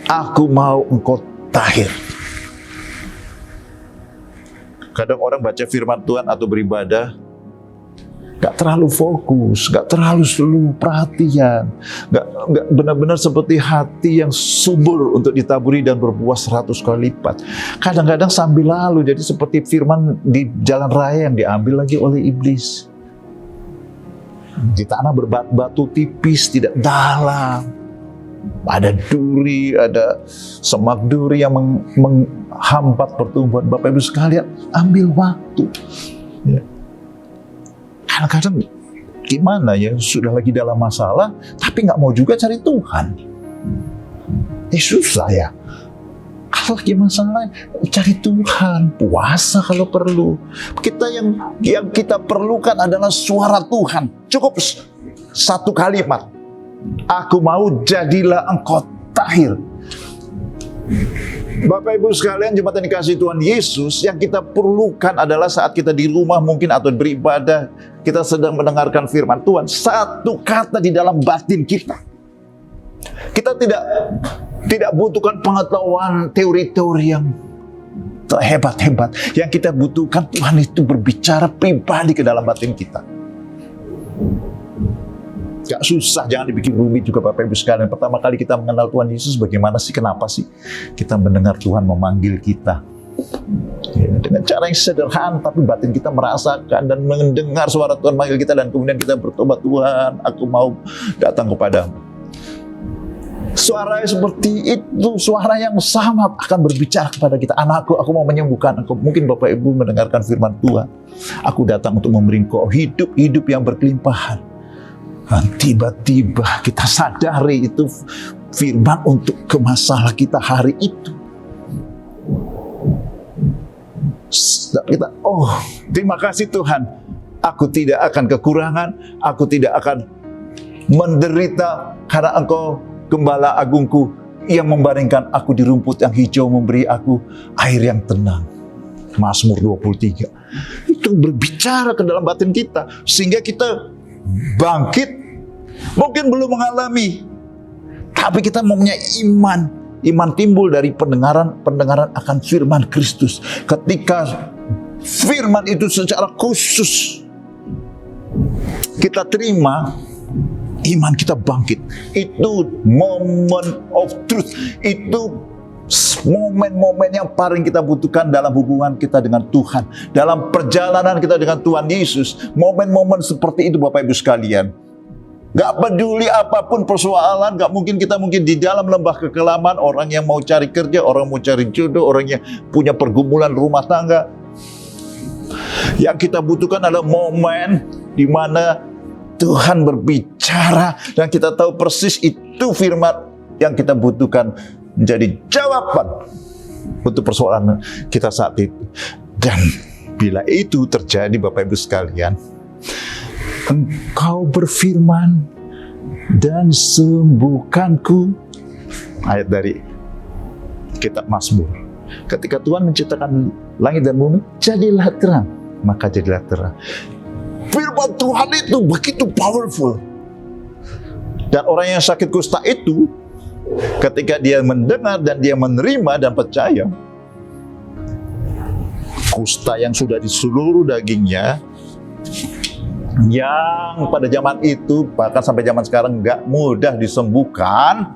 Speaker 6: aku mau engkau tahir. Kadang orang baca firman Tuhan atau beribadah, gak terlalu fokus, gak terlalu seluruh perhatian, gak benar-benar seperti hati yang subur untuk ditaburi dan berbuah 100 kali lipat. Kadang-kadang sambil lalu, jadi seperti firman di jalan raya yang diambil lagi oleh iblis. Di tanah berbatu tipis, tidak dalam. Ada duri, ada semak duri yang menghambat pertumbuhan. Bapak Ibu sekalian, ambil waktu. Ya. Kadang-kadang gimana ya, sudah lagi dalam masalah, tapi nggak mau juga cari Tuhan. Susah ya. Kalau lagi masalah, cari Tuhan, puasa kalau perlu. Kita yang kita perlukan adalah suara Tuhan. Cukup satu kalimat. Aku mau, jadilah engkau tahir. Bapak Ibu sekalian, jemaat yang dikasihi Tuhan Yesus, yang kita perlukan adalah saat kita di rumah mungkin atau beribadah, kita sedang mendengarkan firman Tuhan, satu kata di dalam batin kita. Kita tidak butuhkan pengetahuan teori-teori yang hebat-hebat. Yang kita butuhkan, Tuhan itu berbicara pribadi ke dalam batin kita. Gak susah, jangan dibikin rumit juga Bapak Ibu sekalian. Pertama kali kita mengenal Tuhan Yesus, bagaimana sih, kenapa sih kita mendengar Tuhan memanggil kita? Ya, dengan cara yang sederhana, tapi batin kita merasakan dan mendengar suara Tuhan manggil kita, dan kemudian kita bertobat, Tuhan, aku mau datang kepadamu. Suara seperti itu, suara yang sama akan berbicara kepada kita. Anakku, aku mau menyembuhkan engkau. Mungkin Bapak Ibu mendengarkan firman Tuhan, aku datang untuk memberi engkau hidup yang berkelimpahan. Dan tiba-tiba kita sadari itu firman untuk ke masalah kita hari itu. Kita, oh terima kasih Tuhan, aku tidak akan kekurangan, aku tidak akan menderita, karena engkau gembala agungku yang membaringkan aku di rumput yang hijau, memberi aku air yang tenang. Mazmur 23. Itu berbicara ke dalam batin kita, sehingga kita bangkit. Mungkin belum mengalami, tapi kita mempunyai iman. Iman timbul dari pendengaran akan firman Kristus. Ketika firman itu secara khusus kita terima, iman kita bangkit. Itu moment of truth. Itu momen-momen yang paling kita butuhkan dalam hubungan kita dengan Tuhan, dalam perjalanan kita dengan Tuhan Yesus. Momen-momen seperti itu Bapak Ibu sekalian. Gak peduli apapun persoalan, gak mungkin kita di dalam lembah kekelaman, orang yang mau cari kerja, orang mau cari jodoh, orang yang punya pergumulan rumah tangga. Yang kita butuhkan adalah momen di mana Tuhan berbicara dan kita tahu persis itu firman yang kita butuhkan menjadi jawaban untuk persoalan kita saat itu. Dan bila itu terjadi, Bapak Ibu sekalian, Engkau berfirman dan sembuhkanku. Ayat dari kitab Mazmur. Ketika Tuhan menciptakan langit dan bumi, jadilah terang, maka jadilah terang. Firman Tuhan itu begitu powerful. Dan orang yang sakit kusta itu, ketika dia mendengar dan dia menerima dan percaya, kusta yang sudah di seluruh dagingnya, yang pada zaman itu, bahkan sampai zaman sekarang nggak mudah disembuhkan,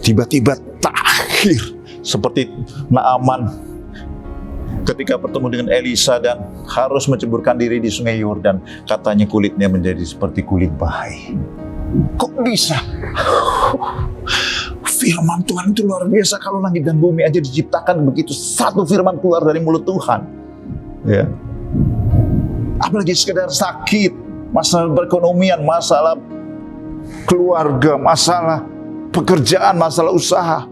Speaker 6: tiba-tiba takhir. Seperti Naaman ketika bertemu dengan Elisa dan harus menceburkan diri di sungai Yordan, katanya kulitnya menjadi seperti kulit bayi. Kok bisa? Firman Tuhan itu luar biasa. Kalau langit dan bumi aja diciptakan begitu, satu firman keluar dari mulut Tuhan, ya. Apalagi sekedar sakit, masalah perekonomian, masalah keluarga, masalah pekerjaan, masalah usaha.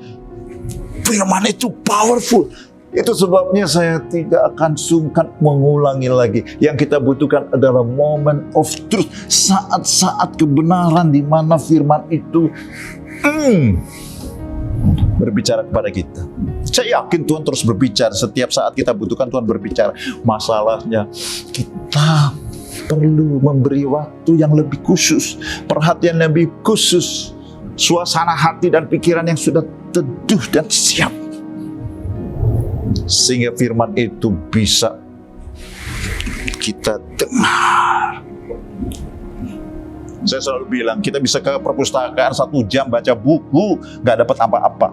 Speaker 6: Firman itu powerful. Itu sebabnya saya tidak akan sungkan mengulangi lagi. Yang kita butuhkan adalah moment of truth. Saat-saat kebenaran di mana firman itu berbicara kepada kita. Saya yakin Tuhan terus berbicara. Setiap saat kita butuhkan Tuhan berbicara. Masalahnya kita perlu memberi waktu yang lebih khusus, perhatian lebih khusus, suasana hati dan pikiran yang sudah teduh dan siap, sehingga firman itu bisa kita dengar. Saya selalu bilang, kita bisa ke perpustakaan 1 jam baca buku, gak dapat apa-apa.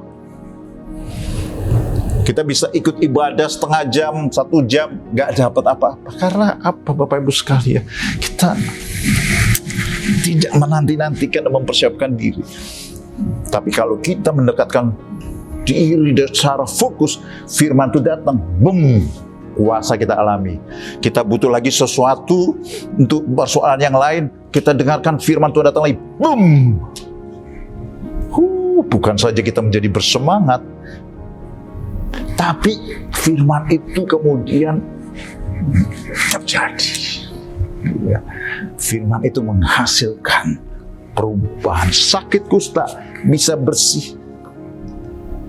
Speaker 6: Kita bisa ikut ibadah setengah jam, 1 jam, gak dapat apa-apa. Karena apa, Bapak Ibu sekalian? Kita tidak menanti-nantikan dan mempersiapkan diri. Tapi kalau kita mendekatkan diri secara fokus, firman itu datang, boom, kuasa kita alami. Kita butuh lagi sesuatu untuk persoalan yang lain, kita dengarkan firman Tuhan datang lagi, boom. Bukan saja kita menjadi bersemangat, tapi firman itu kemudian terjadi. Ya. Firman itu menghasilkan perubahan. Sakit kusta bisa bersih.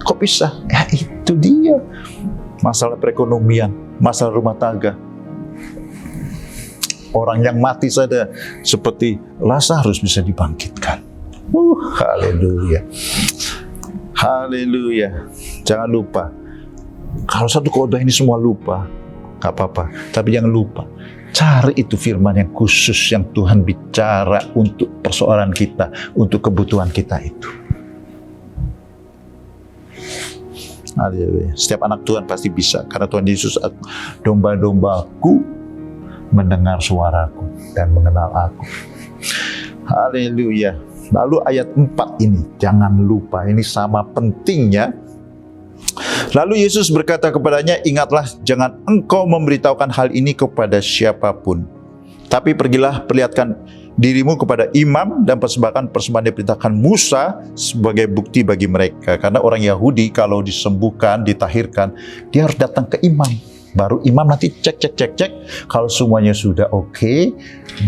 Speaker 6: Kok bisa? Ya itu dia. Masalah perekonomian, masalah rumah tangga. Orang yang mati saja seperti Lazarus bisa dibangkitkan. Haleluya. Haleluya. Jangan lupa. Kalau satu khotbah ini semua lupa, gak apa-apa. Tapi jangan lupa, cari itu firman yang khusus yang Tuhan bicara untuk persoalan kita, untuk kebutuhan kita itu. Haleluya. Setiap anak Tuhan pasti bisa, karena Tuhan Yesus, domba-dombaku mendengar suaraku dan mengenal aku. Haleluya. Lalu ayat 4 ini, jangan lupa, ini sama pentingnya. Lalu Yesus berkata kepadanya, ingatlah, jangan engkau memberitahukan hal ini kepada siapapun. Tapi pergilah, perlihatkan dirimu kepada imam dan persembahkan persembahan yang diperintahkan Musa sebagai bukti bagi mereka. Karena orang Yahudi kalau disembuhkan, ditahirkan, dia harus datang ke imam. Baru imam nanti cek. Kalau semuanya sudah oke,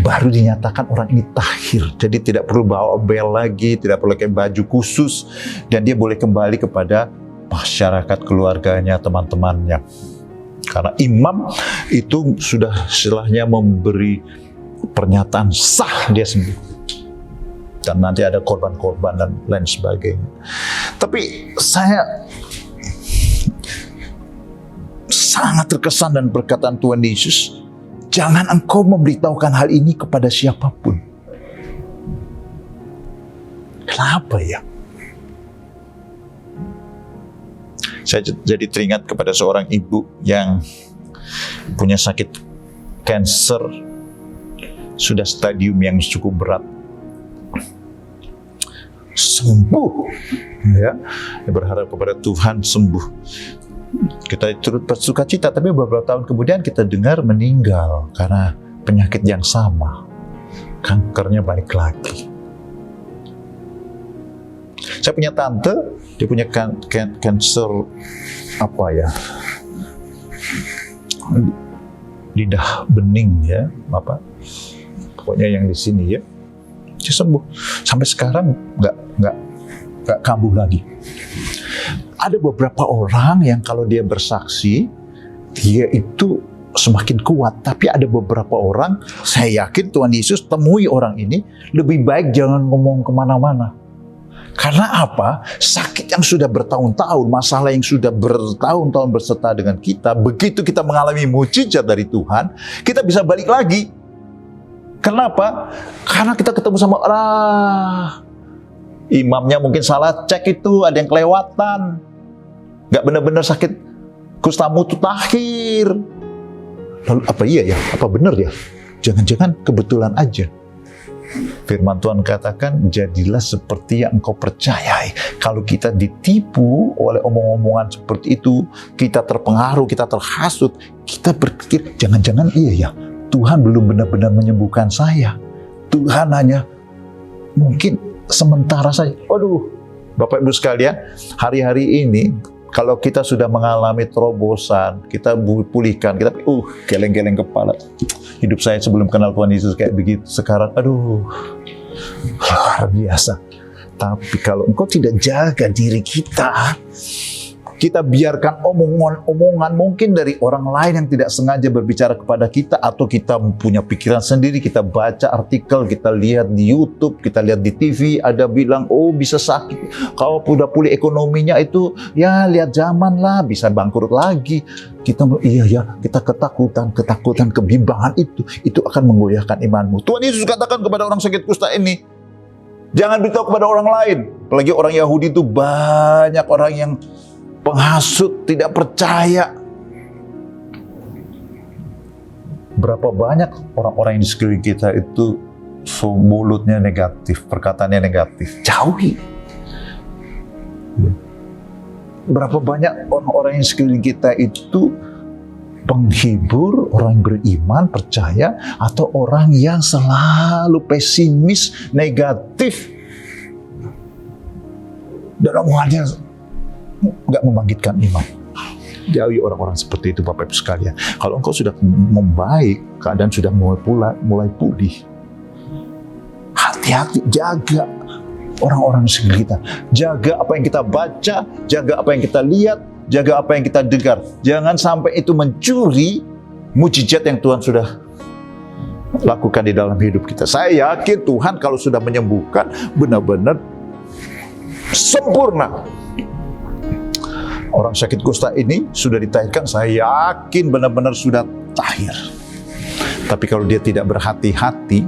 Speaker 6: baru dinyatakan orang ini tahir. Jadi tidak perlu bawa bel lagi, tidak perlu pakai baju khusus, dan dia boleh kembali kepada masyarakat keluarganya, teman-temannya. Karena imam itu sudah istilahnya memberi pernyataan sah dia sembuh. Dan nanti ada korban-korban dan lain sebagainya. Tapi saya sangat terkesan dan perkataan Tuhan Yesus, jangan engkau memberitahukan hal ini kepada siapapun. Kenapa ya? Saya jadi teringat kepada seorang ibu yang punya sakit kanker, sudah stadium yang cukup berat. Sembuh, ya, berharap kepada Tuhan sembuh. Kita turut bersuka cita, tapi beberapa tahun kemudian kita dengar meninggal karena penyakit yang sama. Kankernya balik lagi. Saya punya tante, dia punya cancer apa ya, lidah bening ya, apa? Pokoknya yang di sini ya, dia sembuh. Sampai sekarang nggak kambuh lagi. Ada beberapa orang yang kalau dia bersaksi, dia itu semakin kuat. Tapi ada beberapa orang, saya yakin Tuhan Yesus temui orang ini, lebih baik jangan ngomong kemana-mana. Karena apa? Sakit yang sudah bertahun-tahun, masalah yang sudah bertahun-tahun berserta dengan kita, begitu kita mengalami mujizat dari Tuhan, kita bisa balik lagi. Kenapa? Karena kita ketemu sama imamnya mungkin salah cek itu, ada yang kelewatan. Gak benar-benar sakit kusta mutu takhir. Lalu apa iya ya? Apa benar ya? Jangan-jangan kebetulan aja. Firman Tuhan katakan, jadilah seperti yang engkau percayai. Kalau kita ditipu oleh omong-omongan seperti itu, kita terpengaruh, kita terhasut, kita berpikir, jangan-jangan iya ya, Tuhan belum benar-benar menyembuhkan saya. Tuhan hanya mungkin sementara saja. Waduh, Bapak Ibu sekalian, hari-hari ini, kalau kita sudah mengalami terobosan, kita pulihkan, kita geleng-geleng kepala. Hidup saya sebelum kenal Tuhan Yesus kayak begitu. Sekarang, aduh, luar biasa. Tapi kalau engkau tidak jaga diri kita biarkan omongan-omongan mungkin dari orang lain yang tidak sengaja berbicara kepada kita, atau kita punya pikiran sendiri, kita baca artikel, kita lihat di YouTube, kita lihat di TV, ada bilang, oh bisa sakit, kalau udah pulih ekonominya itu, ya lihat zaman lah, bisa bangkrut lagi. Kita ketakutan, kebimbangan itu akan menggoyahkan imanmu. Tuhan Yesus katakan kepada orang sakit kusta ini, jangan beritahu kepada orang lain. Apalagi orang Yahudi itu banyak orang yang penghasut, tidak percaya. Berapa banyak orang-orang yang di sekeliling kita itu mulutnya negatif, perkataannya negatif. Jauhi. Berapa banyak orang-orang yang di sekeliling kita itu penghibur, orang yang beriman, percaya, atau orang yang selalu pesimis, negatif. Dan omongannya nggak membangkitkan iman. Jauhi orang-orang seperti itu, Bapak Ibu sekalian. Kalau engkau sudah membaik, keadaan sudah mulai pulih, hati-hati, jaga orang-orang di sekitar kita. Jaga apa yang kita baca, jaga apa yang kita lihat, jaga apa yang kita dengar. Jangan sampai itu mencuri mujizat yang Tuhan sudah lakukan di dalam hidup kita. Saya yakin Tuhan kalau sudah menyembuhkan, benar-benar sempurna. Orang sakit kusta ini sudah ditahirkan, saya yakin benar-benar sudah tahir. Tapi kalau dia tidak berhati-hati,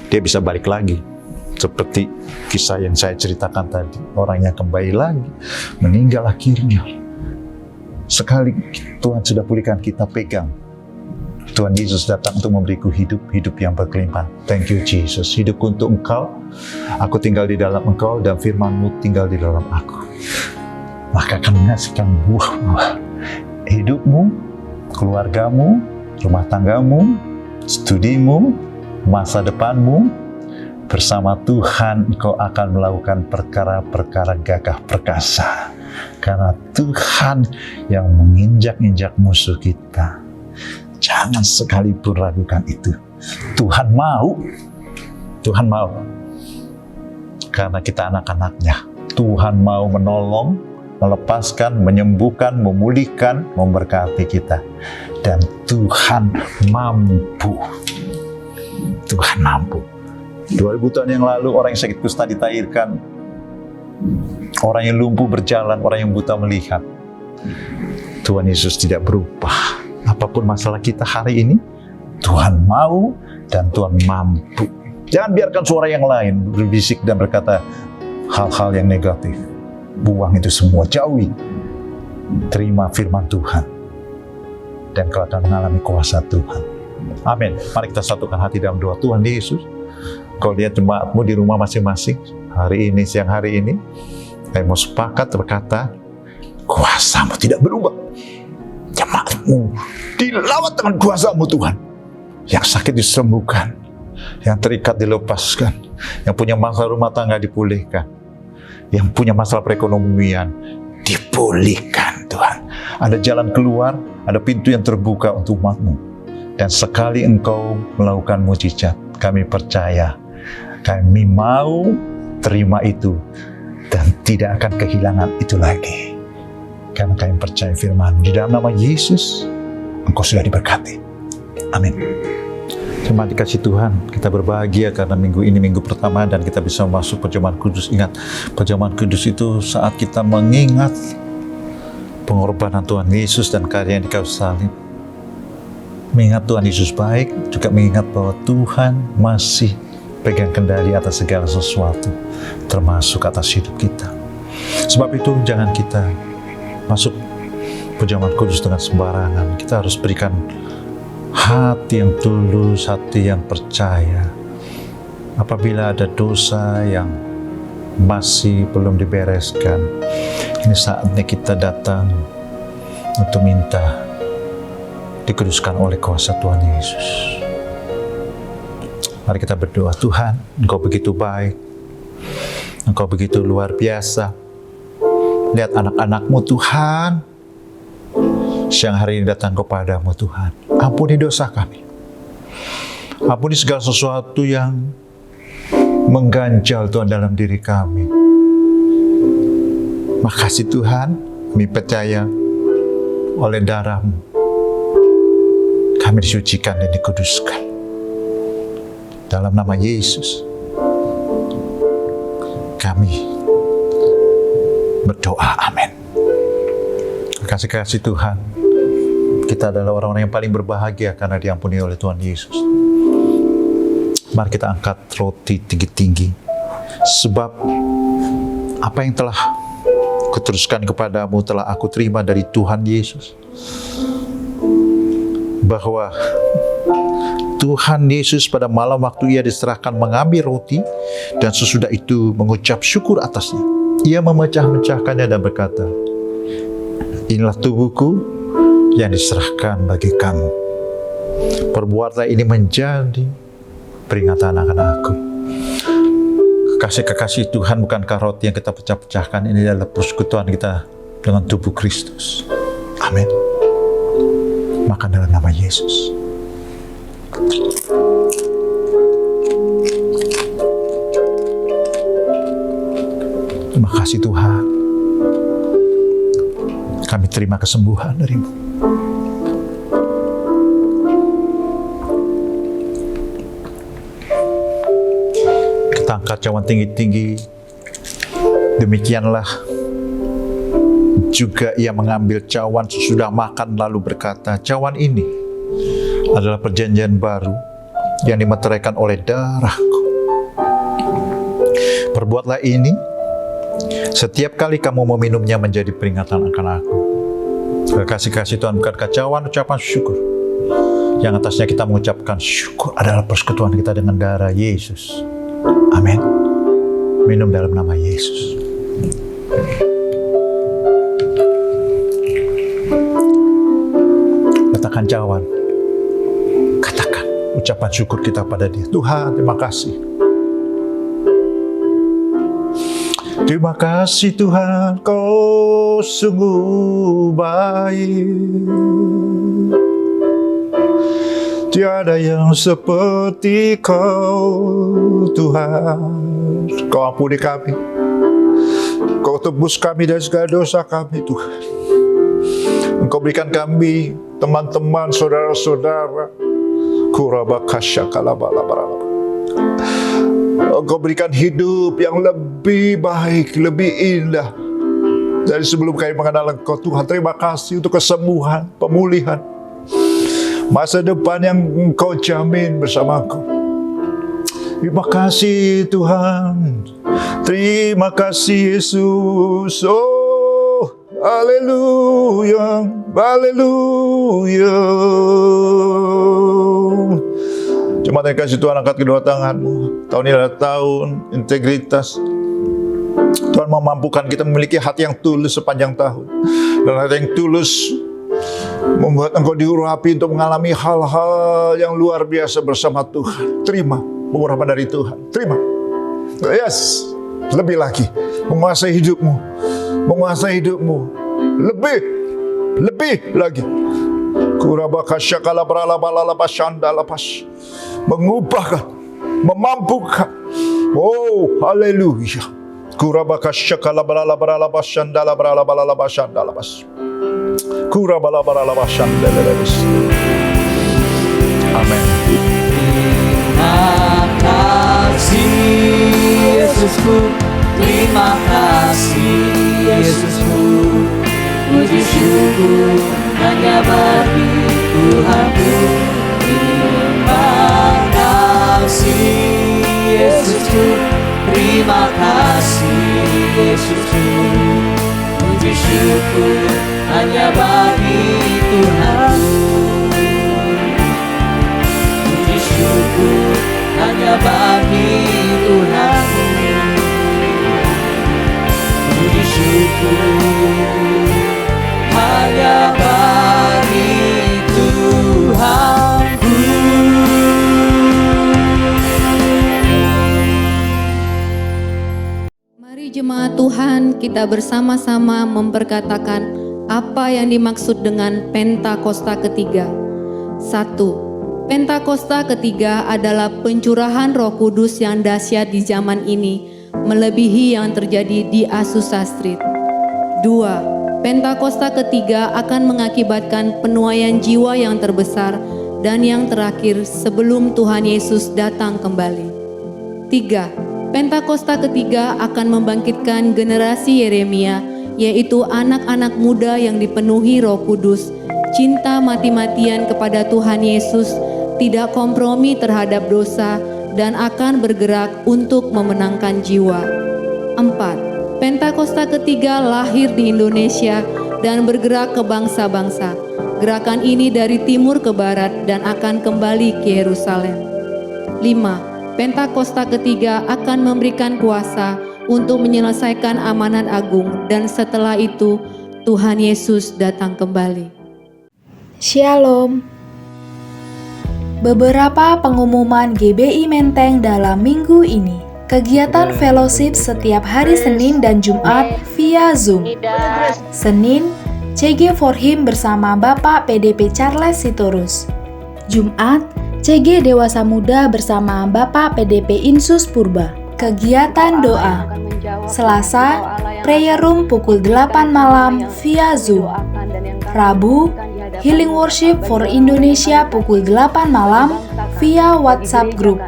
Speaker 6: dia bisa balik lagi. Seperti kisah yang saya ceritakan tadi, orangnya kembali lagi, meninggal akhirnya. Sekali Tuhan sudah pulihkan, kita pegang. Tuhan Yesus datang untuk memberiku hidup yang berkelimpahan. Thank you Jesus, hidupku untuk Engkau, aku tinggal di dalam Engkau, dan firman-Mu tinggal di dalam aku. Maka akan menghasilkan buah-buah. Hidupmu, keluargamu, rumah tanggamu, studimu, masa depanmu, bersama Tuhan engkau akan melakukan perkara-perkara gagah perkasa. Karena Tuhan yang menginjak-injak musuh kita. Jangan sekalipun ragukan itu. Tuhan mau. Tuhan mau. Karena kita anak-anaknya. Tuhan mau menolong, melepaskan, menyembuhkan, memulihkan, memberkati kita. Dan Tuhan mampu. Tuhan mampu. 2000 tahun yang lalu orang yang sakit kusta ditahirkan. Orang yang lumpuh berjalan, orang yang buta melihat. Tuhan Yesus tidak berubah. Apapun masalah kita hari ini, Tuhan mau dan Tuhan mampu. Jangan biarkan suara yang lain berbisik dan berkata hal-hal yang negatif. Buang itu semua, jauhi. Terima firman Tuhan. Dan kau akan mengalami kuasa Tuhan. Amin. Mari kita satukan hati dalam doa. Tuhan Yesus, kau lihat jemaatmu di rumah masing-masing. Hari ini, siang hari ini, saya mau sepakat berkata, kuasa-Mu tidak berubah. Jemaatmu dilawat dengan kuasa-Mu Tuhan. Yang sakit disembuhkan. Yang terikat dilepaskan. Yang punya masalah rumah tangga dipulihkan. yang punya masalah perekonomian dipulihkan Tuhan. Ada jalan keluar, ada pintu yang terbuka untuk umat-Mu. Dan sekali Engkau melakukan mujizat, kami percaya, kami mau terima itu dan tidak akan kehilangan itu lagi. Karena kami percaya firman di dalam nama Yesus, Engkau sudah diberkati. Amin. Terima dikasih Tuhan, kita berbahagia karena minggu ini minggu pertama dan kita bisa masuk perjamuan kudus. Ingat, perjamuan kudus itu saat kita mengingat pengorbanan Tuhan Yesus dan karya yang di kayu salib. Mengingat Tuhan Yesus baik, juga mengingat bahwa Tuhan masih pegang kendali atas segala sesuatu, termasuk atas hidup kita. Sebab itu jangan kita masuk perjamuan kudus dengan sembarangan. Kita harus berikan hati yang tulus, hati yang percaya. Apabila ada dosa yang masih belum dibereskan, ini saatnya kita datang untuk minta dikuduskan oleh kuasa Tuhan Yesus. Mari kita berdoa. Tuhan, Engkau begitu baik, Engkau begitu luar biasa. Lihat anak-anak-Mu Tuhan, siang hari ini datang kepadamu Tuhan. Ampuni dosa kami. Ampuni segala sesuatu yang mengganjal Tuhan dalam diri kami. Makasih Tuhan, kami percaya oleh darah-Mu kami disucikan dan dikuduskan. Dalam nama Yesus kami berdoa, amin. Kasih-kasih Tuhan, kita adalah orang-orang yang paling berbahagia karena diampuni oleh Tuhan Yesus. Mari kita angkat roti tinggi-tinggi, sebab apa yang telah kuteruskan kepadamu telah aku terima dari Tuhan Yesus, bahwa Tuhan Yesus pada malam waktu Ia diserahkan mengambil roti dan sesudah itu mengucap syukur atasnya. Ia memecah-mecahkannya dan berkata, inilah tubuhku yang diserahkan bagi kamu. Perbuatlah ini menjadi peringatan akan aku. Kekasih-kekasih Tuhan, bukankah roti yang kita pecah-pecahkan ini adalah persekutuan kita dengan tubuh Kristus. Amin. Makan dalam nama Yesus. Terima kasih Tuhan. Kami terima kesembuhan dari-Mu. Kita angkat cawan tinggi-tinggi. Demikianlah juga Ia mengambil cawan sesudah makan lalu berkata, cawan ini adalah perjanjian baru yang dimeteraikan oleh darah-Ku. Perbuatlah ini setiap kali kamu meminumnya menjadi peringatan akan aku. Kasih-kasih Tuhan, bukankah cawan ucapan syukur yang atasnya kita mengucapkan syukur adalah persekutuan kita dengan darah Yesus. Amin. Minum dalam nama Yesus. Katakan cawan, katakan ucapan syukur kita pada Dia. Tuhan, terima kasih. Terima kasih Tuhan, Kau sungguh baik. Tiada yang seperti Kau, Tuhan. Kau ampuni kami. Kau tebus kami dari segala dosa kami, Tuhan. Engkau berikan kami teman-teman, saudara-saudara. Kurabakasya kalabalabalaba. Engkau berikan hidup yang lebih baik, lebih indah dari sebelum kami mengenal Engkau, Tuhan. Terima kasih untuk kesembuhan, pemulihan, masa depan yang Engkau jamin bersamaku. Terima kasih Tuhan. Terima kasih Yesus. Oh, haleluya, haleluya. Jemaat yang kasih Tuhan, angkat kedua tanganmu. Tahun ini adalah tahun integritas. Tuhan memampukan kita memiliki hati yang tulus sepanjang tahun. Dan hati yang tulus membuat engkau diurapi untuk mengalami hal-hal yang luar biasa bersama Tuhan. Terima pengurapan dari Tuhan. Terima. Yes. lebih lagi, menguasai hidupmu, lebih lagi. Mengubahkan, memampukan. Oh, haleluya. Amin.
Speaker 3: Terima kasih Yesusku, terima kasih Yesusku. Puji syukur hanya bagi Tuhanku. Terima kasih Yesusku, terima kasih Yesusku. Puji syukur hanya bagi Tuhanku. Puji syukur hanya bagi Tuhanku. Puji syukur hanya bagi Tuhanku.
Speaker 2: Mari jemaat Tuhan, kita bersama-sama memperkatakan apa yang dimaksud dengan Pentakosta ketiga. 1. Pentakosta ketiga adalah pencurahan Roh Kudus yang dahsyat di zaman ini, melebihi yang terjadi di Azusa Street. 2. Pentakosta ketiga akan mengakibatkan penuaian jiwa yang terbesar dan yang terakhir sebelum Tuhan Yesus datang kembali. 3. Pentakosta ketiga akan membangkitkan generasi Yeremia, yaitu anak-anak muda yang dipenuhi Roh Kudus, cinta mati-matian kepada Tuhan Yesus, tidak kompromi terhadap dosa, dan akan bergerak untuk memenangkan jiwa. 4. Pentakosta ketiga lahir di Indonesia dan bergerak ke bangsa-bangsa. Gerakan ini dari timur ke barat dan akan kembali ke Yerusalem. 5. Pentakosta ketiga akan memberikan kuasa untuk menyelesaikan amanat agung, dan setelah itu Tuhan Yesus datang kembali.
Speaker 4: Shalom. Beberapa pengumuman GBI Menteng dalam minggu ini. Kegiatan fellowship setiap hari Senin dan Jumat via Zoom. Senin, CG for Him bersama Bapak PDP Charles Sitorus. Jumat, CG Dewasa Muda bersama Bapak PDP Insus Purba. Kegiatan doa. Selasa, prayer room pukul 8 malam via Zoom. Rabu, Healing Worship for Indonesia pukul 8 malam via WhatsApp Group.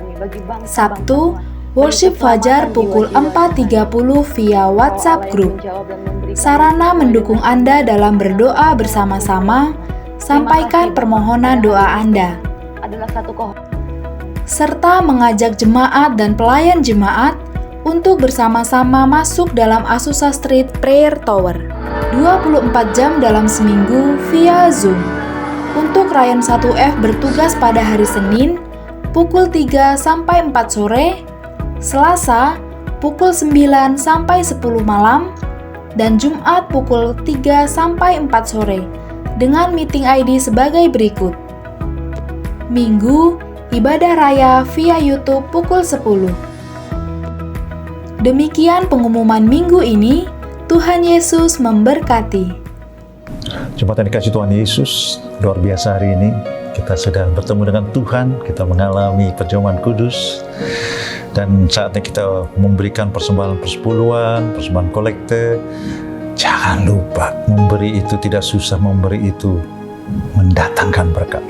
Speaker 4: Sabtu, Worship Fajar pukul 4.30 via WhatsApp Group. Sarana mendukung Anda dalam berdoa bersama-sama, sampaikan permohonan doa Anda. Serta mengajak jemaat dan pelayan jemaat untuk bersama-sama masuk dalam Azusa Street Prayer Tower 24 jam dalam seminggu via Zoom. Untuk Rayon 1F bertugas pada hari Senin pukul 3 sampai 4 sore, Selasa pukul 9 sampai 10 malam, dan Jumat pukul 3 sampai 4 sore dengan meeting ID sebagai berikut. Minggu, ibadah raya via YouTube pukul 10. Demikian pengumuman minggu ini. Tuhan Yesus memberkati.
Speaker 6: Jemaat yang dikasihi Tuhan Yesus, luar biasa hari ini kita sedang bertemu dengan Tuhan, kita mengalami perjamuan kudus, dan saatnya kita memberikan persembahan persepuluhan, persembahan kolekte. Jangan lupa, memberi itu tidak susah, memberi itu mendatangkan berkat.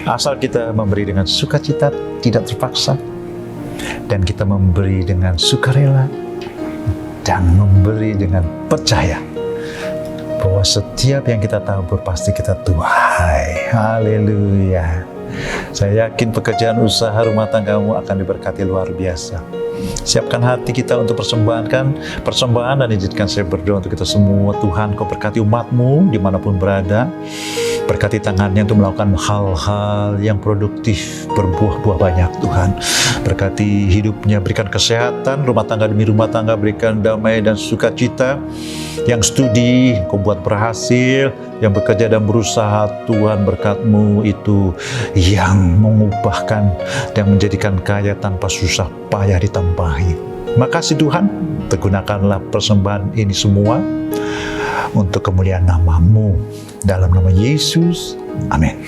Speaker 6: Asal kita memberi dengan sukacita, tidak terpaksa, dan kita memberi dengan sukarela, dan memberi dengan percaya bahwa setiap yang kita tabur pasti kita tuai. Haleluya. Saya yakin pekerjaan usaha rumah tanggamu akan diberkati luar biasa. Siapkan hati kita untuk persembahan, dan izinkan saya berdoa untuk kita semua. Tuhan, Kau berkati umat-Mu dimanapun berada. Berkati tangannya untuk melakukan hal-hal yang produktif, berbuah-buah banyak Tuhan. Berkati hidupnya, berikan kesehatan, rumah tangga demi rumah tangga, berikan damai dan sukacita. Yang studi, Kau buat berhasil. Yang bekerja dan berusaha, Tuhan berkat-Mu itu yang mengubahkan dan menjadikan kaya tanpa susah payah ditambahi. Makasih Tuhan, pergunakanlah persembahan ini semua untuk kemuliaan nama-Mu. Dalam nama Yesus, amin.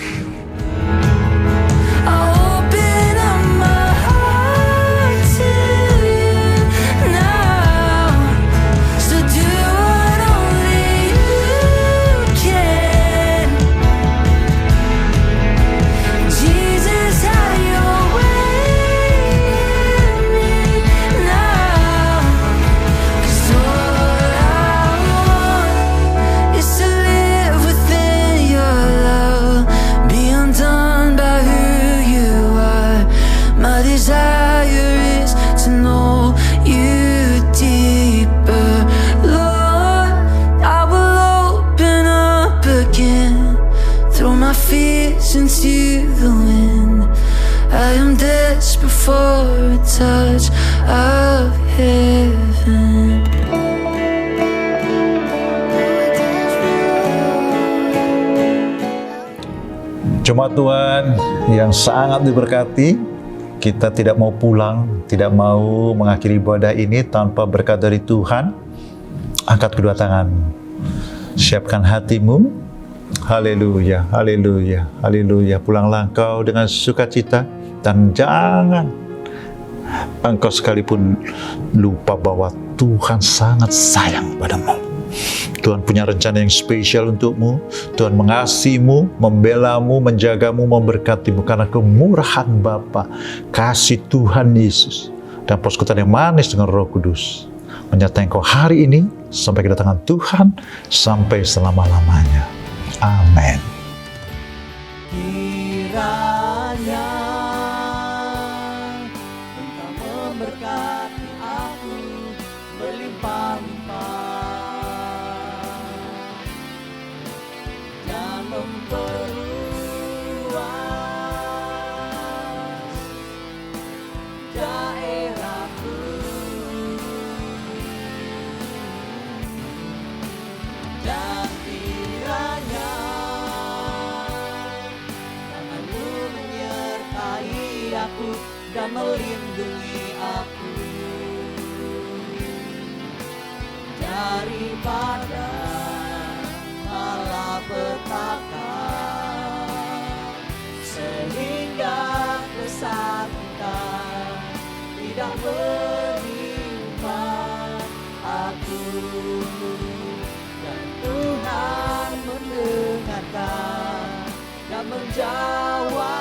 Speaker 7: Into the wind, I am desperate for a touch of heaven.
Speaker 6: Jemaat Tuhan yang sangat diberkati, kita tidak mau pulang, tidak mau mengakhiri ibadah ini tanpa berkat dari Tuhan. Angkat kedua tangan, siapkan hatimu. Haleluya, haleluya, haleluya. Pulanglah engkau dengan sukacita dan jangan engkau sekalipun lupa bahwa Tuhan sangat sayang padamu. Tuhan punya rencana yang spesial untukmu. Tuhan mengasihimu, membelamu, menjagamu, memberkatimu karena kemurahan Bapa, kasih Tuhan Yesus, dan persekutuan yang manis dengan Roh Kudus menyertai engkau hari ini sampai kedatangan Tuhan, sampai selama-lamanya. Amin.
Speaker 3: Kiranya Engkau memberkati aku berlimpah-limpah dan memperluas daerahku, dan kiranya aku dan melindungi aku daripada malapetaka, sehingga kesakitan tidak menimpa aku, dan Tuhan mendengarkan dan menjawab